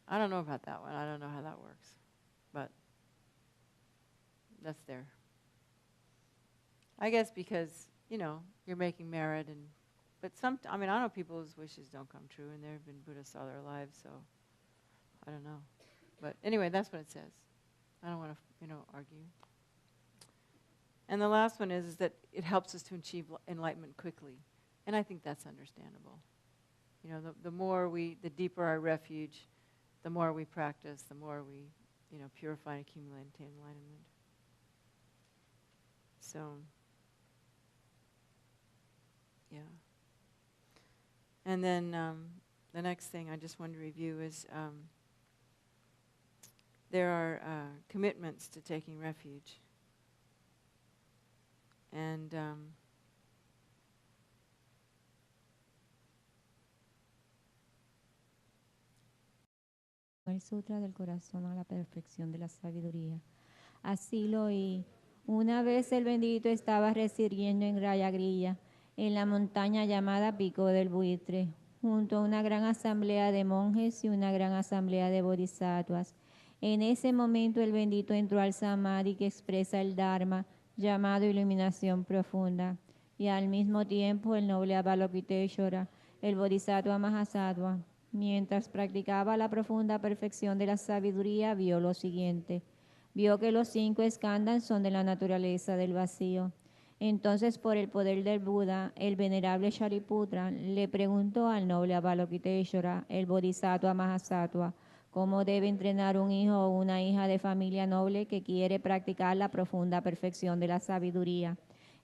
I don't know about that one. I don't know how that works, but that's there. I guess because, you're making merit, but I know people's wishes don't come true, and there have been Buddhists all their lives, so I don't know. But anyway, that's what it says. I don't want to, argue. And the last one is that it helps us to achieve enlightenment quickly, and I think that's understandable. The deeper our refuge, the more we practice, the more we, purify and accumulate and attain enlightenment. So, yeah. And then the next thing I just wanted to review is there are commitments to taking refuge. And El Sutra del Corazón a la perfección de la sabiduría. Así lo oí Una vez el bendito estaba residiendo en Rayagrilla, en la montaña llamada Pico del Buitre, junto a una gran asamblea de monjes y una gran asamblea de bodhisattvas. En ese momento el bendito entró al samadhi que expresa el Dharma, llamado iluminación profunda, y al mismo tiempo el noble Avalokiteshvara, el bodhisattva Mahasattva, mientras practicaba la profunda perfección de la sabiduría, vio lo siguiente. Vio que los 5 skandhas son de la naturaleza del vacío. Entonces, por el poder del Buda, el venerable Shariputra le preguntó al noble Avalokiteshvara, el bodhisattva Mahasattva, cómo debe entrenar un hijo o una hija de familia noble que quiere practicar la profunda perfección de la sabiduría.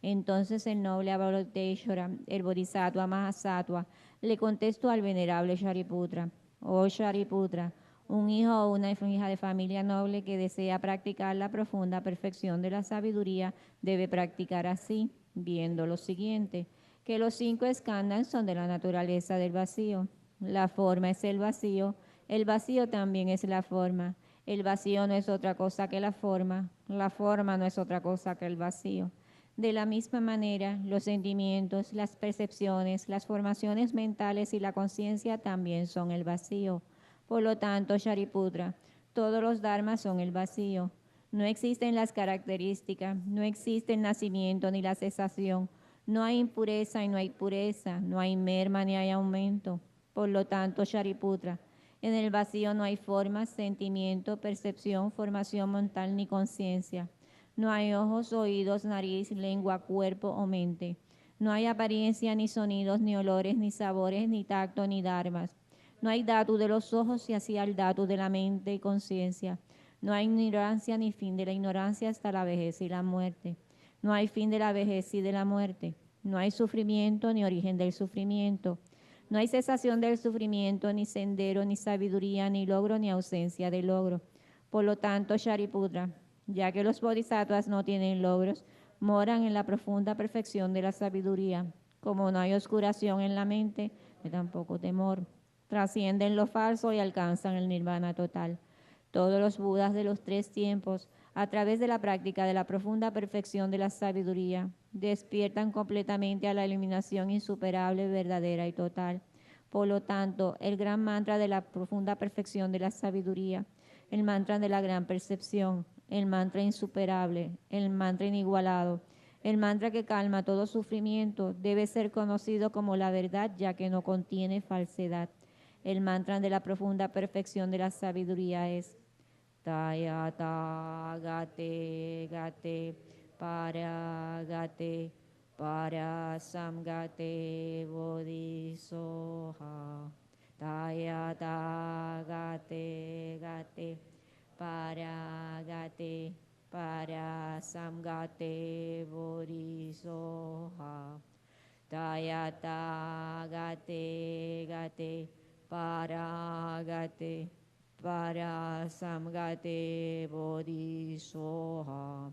Entonces el noble Avalokiteshvara, el bodhisattva Mahasattva, le contestó al venerable Shariputra, oh Shariputra, un hijo o una hija de familia noble que desea practicar la profunda perfección de la sabiduría debe practicar así, viendo lo siguiente, que los 5 skandhas son de la naturaleza del vacío. La forma es el vacío también es la forma. El vacío no es otra cosa que la forma no es otra cosa que el vacío. De la misma manera, los sentimientos, las percepciones, las formaciones mentales y la conciencia también son el vacío. Por lo tanto, Shariputra, todos los dharmas son el vacío. No existen las características, no existe el nacimiento ni la cesación. No hay impureza y no hay pureza, no hay merma ni hay aumento. Por lo tanto, Shariputra, en el vacío no hay forma, sentimiento, percepción, formación mental ni conciencia. No hay ojos, oídos, nariz, lengua, cuerpo o mente. No hay apariencia, ni sonidos, ni olores, ni sabores, ni tacto, ni dharmas. No hay dato de los ojos y así al dato de la mente y conciencia. No hay ignorancia ni fin de la ignorancia hasta la vejez y la muerte. No hay fin de la vejez y de la muerte. No hay sufrimiento ni origen del sufrimiento. No hay cesación del sufrimiento, ni sendero, ni sabiduría, ni logro, ni ausencia de logro. Por lo tanto, Shariputra, ya que los bodhisattvas no tienen logros, moran en la profunda perfección de la sabiduría. Como no hay oscuración en la mente, ni tampoco temor. Trascienden lo falso y alcanzan el nirvana total. Todos los budas de los 3 tiempos, a través de la práctica de la profunda perfección de la sabiduría, despiertan completamente a la iluminación insuperable, verdadera y total. Por lo tanto, el gran mantra de la profunda perfección de la sabiduría, el mantra de la gran percepción, el mantra insuperable, el mantra inigualado, el mantra que calma todo sufrimiento, debe ser conocido como la verdad, ya que no contiene falsedad. El mantra de la profunda perfección de la sabiduría es Tayata Gate Gate Para Samgate Bodhisoha. Tayata Gate Gate Para Samgate Bodhisoha. Tayata Gate para samgate bodhisoha.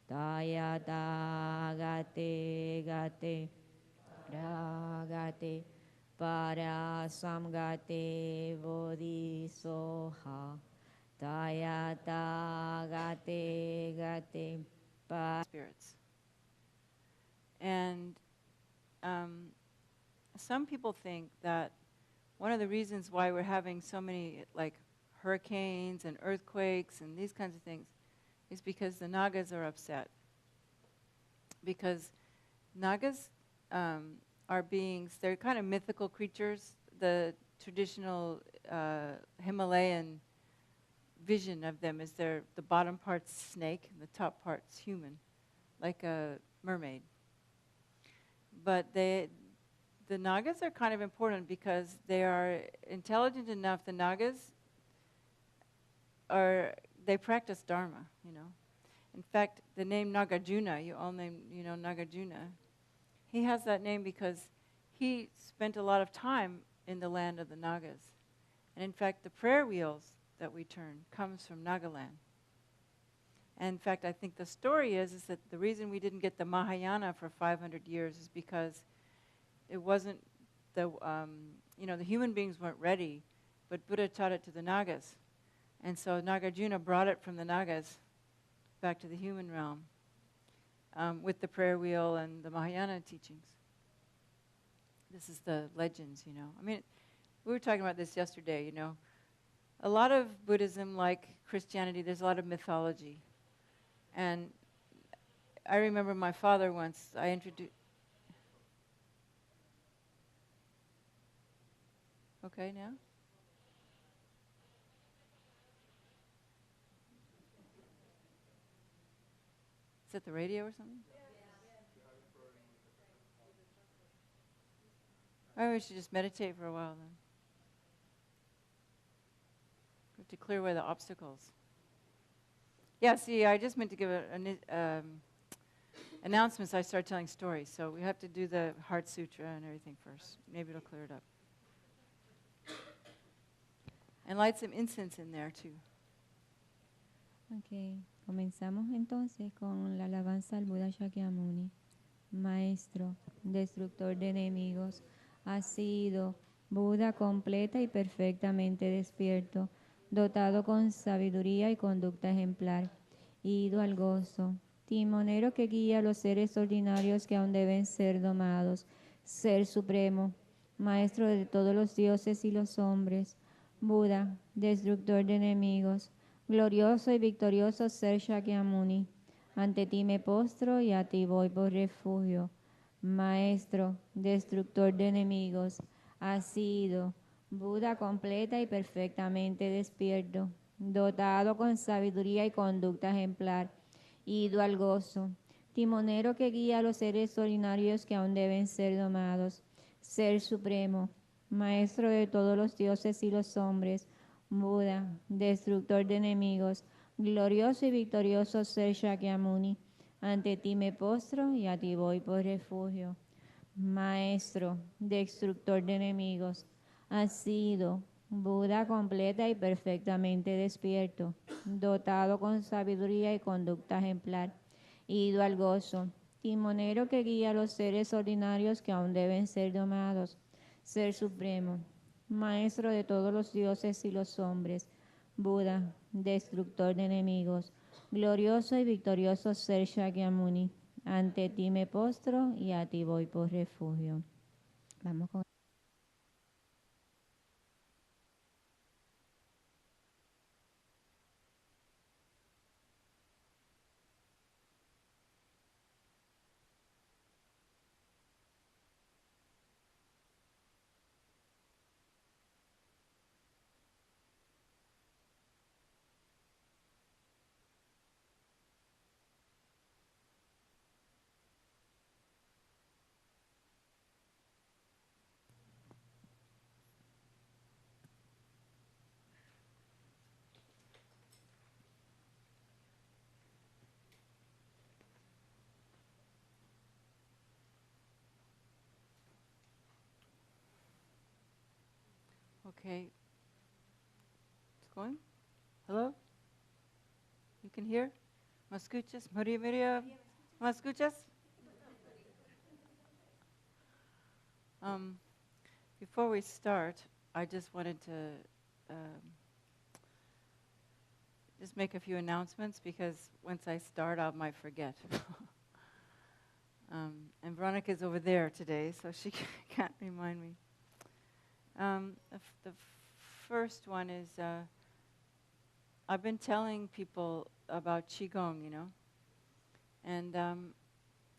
Tayata gate para samgate bodhisoha. Tayata gate para Spirits. And some people think that one of the reasons why we're having so many like hurricanes and earthquakes and these kinds of things is because the Nagas are upset. Because Nagas are beings, they're kind of mythical creatures. The traditional Himalayan vision of them is the bottom part's snake and the top part's human, like a mermaid. But the Nagas are kind of important because they are intelligent enough. The Nagas they practice Dharma, you know. In fact, the name Nagarjuna, you all name, Nagarjuna, he has that name because he spent a lot of time in the land of the Nagas. And in fact, the prayer wheels that we turn comes from Nagaland. And in fact, I think the story is that the reason we didn't get the Mahayana for 500 years is because it wasn't the human beings weren't ready, but Buddha taught it to the Nagas. And so Nagarjuna brought it from the Nagas back to the human realm. with the prayer wheel and the Mahayana teachings. This is the legends, you know. I mean, we were talking about this yesterday, you know. A lot of Buddhism, like Christianity, there's a lot of mythology. And I remember my father once, I introduced... Okay, now? Is it the radio or something? Maybe we should just meditate for a while then. We have to clear away the obstacles. Yeah, see, I just meant to give announcements. I started telling stories, so we have to do the Heart Sutra and everything first. Maybe it'll clear it up. And light some incense in there too. Ok, comenzamos entonces con la alabanza al Buda Shakyamuni. Maestro, destructor de enemigos, has sido Buda completa y perfectamente despierto, dotado con sabiduría y conducta ejemplar, ido al gozo, timonero que guía a los seres ordinarios que aún deben ser domados, Ser Supremo, Maestro de todos los dioses y los hombres, Buda, destructor de enemigos, glorioso y victorioso Ser Shakyamuni. Ante ti me postro y a ti voy por refugio. Maestro, destructor de enemigos, has sido Buda completa y perfectamente despierto, dotado con sabiduría y conducta ejemplar, ido al gozo, timonero que guía a los seres ordinarios que aún deben ser domados, Ser Supremo, Maestro de todos los dioses y los hombres, Buda, destructor de enemigos, glorioso y victorioso Ser Shakyamuni. Ante ti me postro y a ti voy por refugio. Maestro, destructor de enemigos, has sido Buda completa y perfectamente despierto, dotado con sabiduría y conducta ejemplar, ido al gozo, timonero que guía a los seres ordinarios que aún deben ser domados, Ser Supremo, Maestro de todos los dioses y los hombres, Buda, destructor de enemigos, glorioso y victorioso Ser Shakyamuni. Ante ti me postro y a ti voy por refugio. Vamos con Okay. It's going? Hello? You can hear? ¿Me escuchas? Maria, Maria, ¿me escuchas? Before we start, I just wanted to just make a few announcements because once I start, I might forget. And Veronica's over there today, so she can't remind me. The first one is I've been telling people about Qigong, you know, and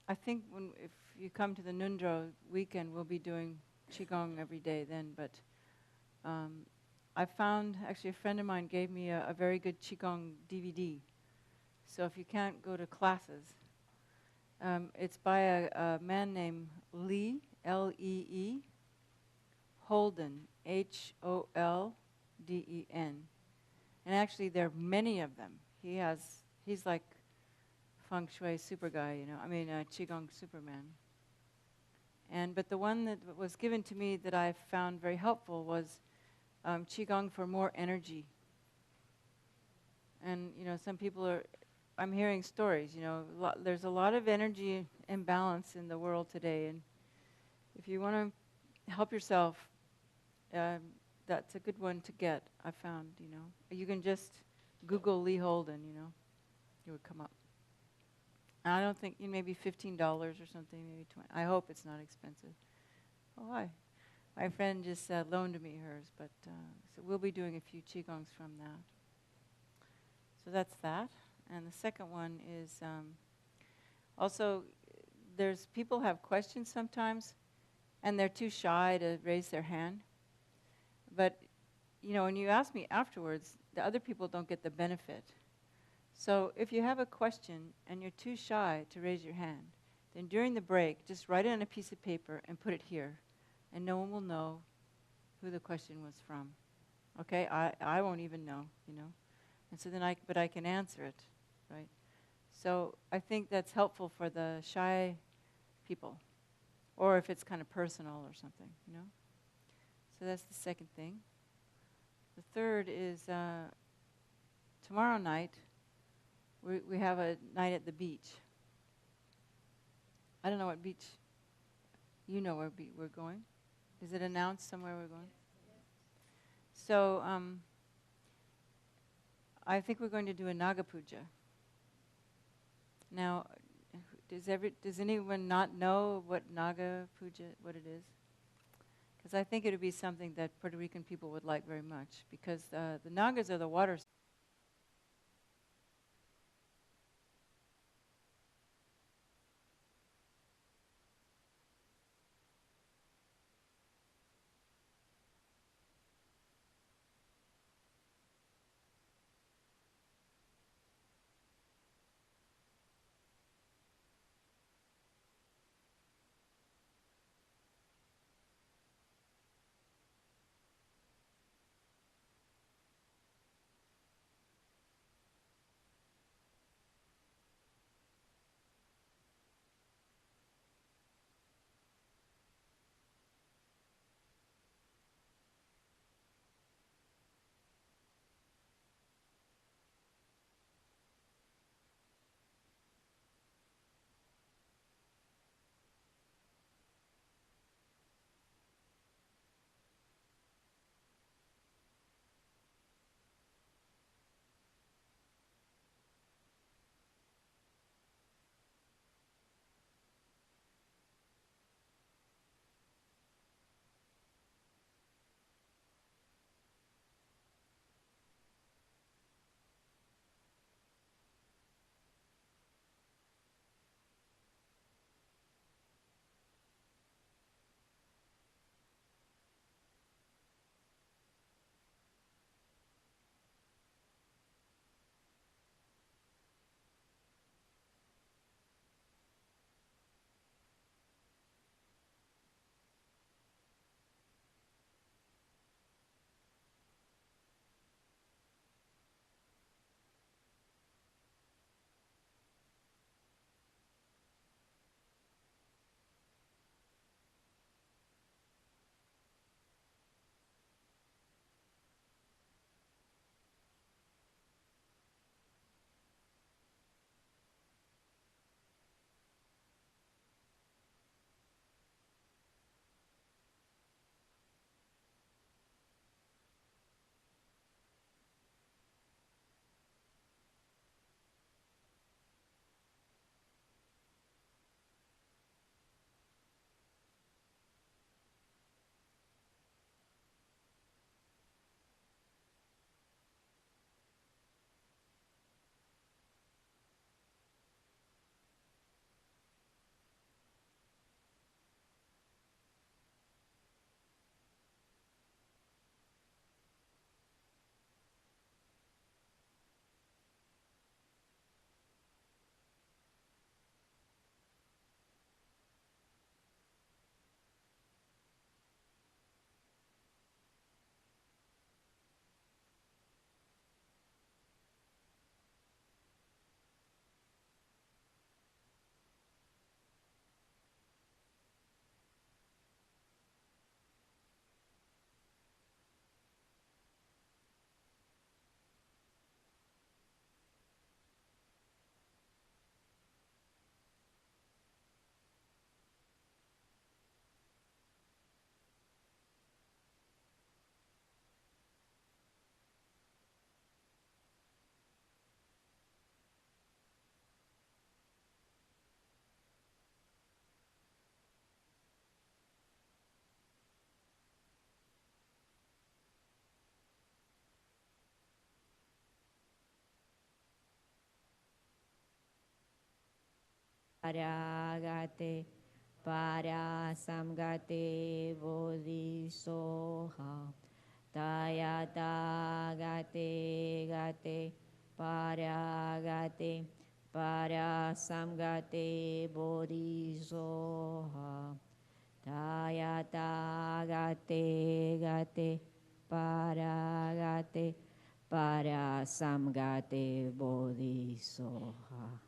I think if you come to the Nundro weekend, we'll be doing Qigong every day then, but I found, actually a friend of mine gave me a very good Qigong DVD, so if you can't go to classes, it's by a man named Lee, L-E-E, Holden, H-O-L-D-E-N. And actually there are many of them. He's like Feng Shui super guy, you know, Qigong Superman. But the one that was given to me that I found very helpful was Qigong for more energy. And, you know, some people I'm hearing stories, you know, there's a lot of energy imbalance in the world today. And if you want to help yourself, that's a good one to get, I found, you know. You can just Google Lee Holden, you know. It would come up. I don't think, maybe $15 or something, maybe 20. I hope it's not expensive. Oh, hi. My friend just loaned me hers, but so we'll be doing a few Qigongs from that. So that's that. And the second one is also, there's people have questions sometimes, and they're too shy to raise their hand. But, when you ask me afterwards, the other people don't get the benefit. So if you have a question and you're too shy to raise your hand, then during the break, just write it on a piece of paper and put it here. And no one will know who the question was from. Okay? I won't even know, And so then I can answer it, right? So I think that's helpful for the shy people. Or if it's kind of personal or something, So that's the second thing. The third is tomorrow night, we have a night at the beach. I don't know what beach. You know where we're going? Is it announced somewhere we're going? So I think we're going to do a Naga Puja. Now, does anyone not know what Naga Puja, what it is? Because I think it would be something that Puerto Rican people would like very much, because the Nagas are the water. Paragate, Parasamgate Bodhisoha, Tayata Gate Gate, Paragate, Parasamgate Bodhisoha, Tayata Gate Gate, Paragate, Parasamgate Bodhisoha.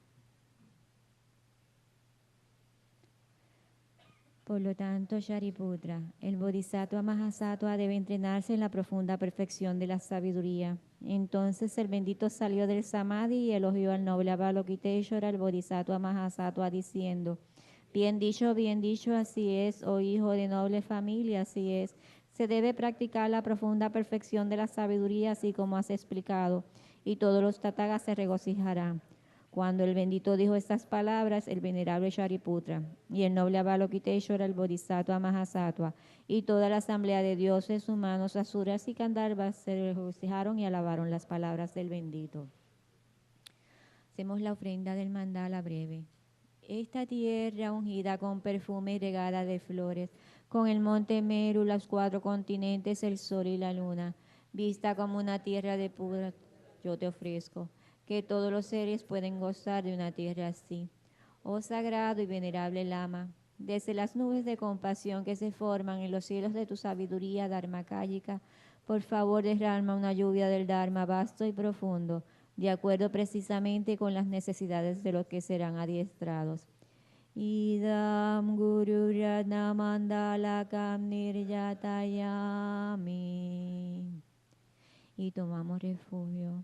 Por lo tanto, Shariputra, el Bodhisattva Mahasattva debe entrenarse en la profunda perfección de la sabiduría. Entonces el bendito salió del Samadhi y elogió al noble Avalokiteshvara, el Bodhisattva Mahasattva, diciendo: bien dicho, así es, oh hijo de noble familia, así es. Se debe practicar la profunda perfección de la sabiduría, así como has explicado, y todos los tatagas se regocijarán. Cuando el bendito dijo estas palabras, el venerable Shariputra y el noble Avalokiteshvara, el Bodhisattva Mahasattva, y toda la asamblea de dioses, humanos, asuras y gandharvas se regocijaron y alabaron las palabras del bendito. Hacemos la ofrenda del mandala breve. Esta tierra ungida con perfume y regada de flores, con el monte Meru, los 4 continentes, el sol y la luna, vista como una tierra de pura, yo te ofrezco, que todos los seres pueden gozar de una tierra así. Oh sagrado y venerable Lama, desde las nubes de compasión que se forman en los cielos de tu sabiduría dharmakāyika, por favor derrama una lluvia del Dharma vasto y profundo, de acuerdo precisamente con las necesidades de los que serán adiestrados. Idam Guru Radha Mandalakam Nirjatayami. Y tomamos refugio.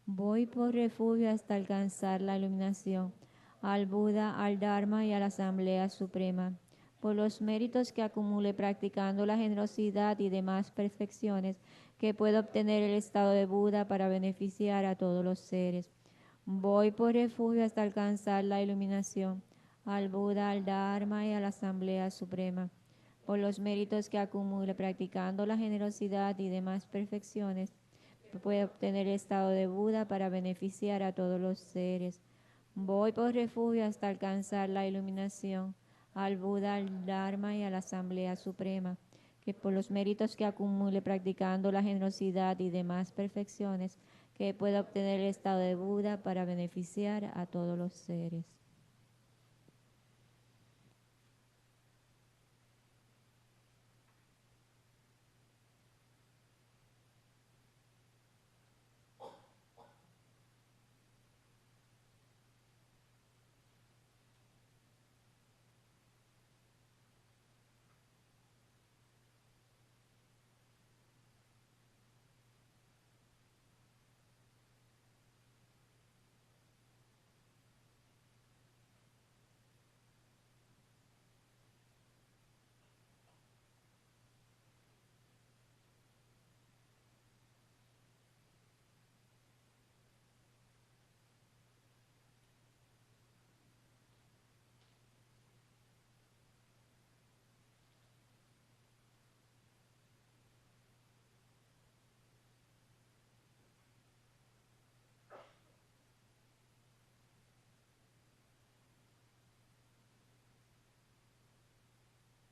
Voy por refugio hasta alcanzar la iluminación, al Buda, al Dharma y a la Asamblea Suprema, por los méritos que acumule practicando la generosidad y demás perfecciones que pueda obtener el estado de Buda para beneficiar a todos los seres. Voy por refugio hasta alcanzar la iluminación, al Buda, al Dharma y a la Asamblea Suprema, por los méritos que acumule practicando la generosidad y demás perfecciones puede obtener el estado de Buda para beneficiar a todos los seres. Voy por refugio hasta alcanzar la iluminación, al Buda, al Dharma y a la Asamblea Suprema, que por los méritos que acumule practicando la generosidad y demás perfecciones, que pueda obtener el estado de Buda para beneficiar a todos los seres.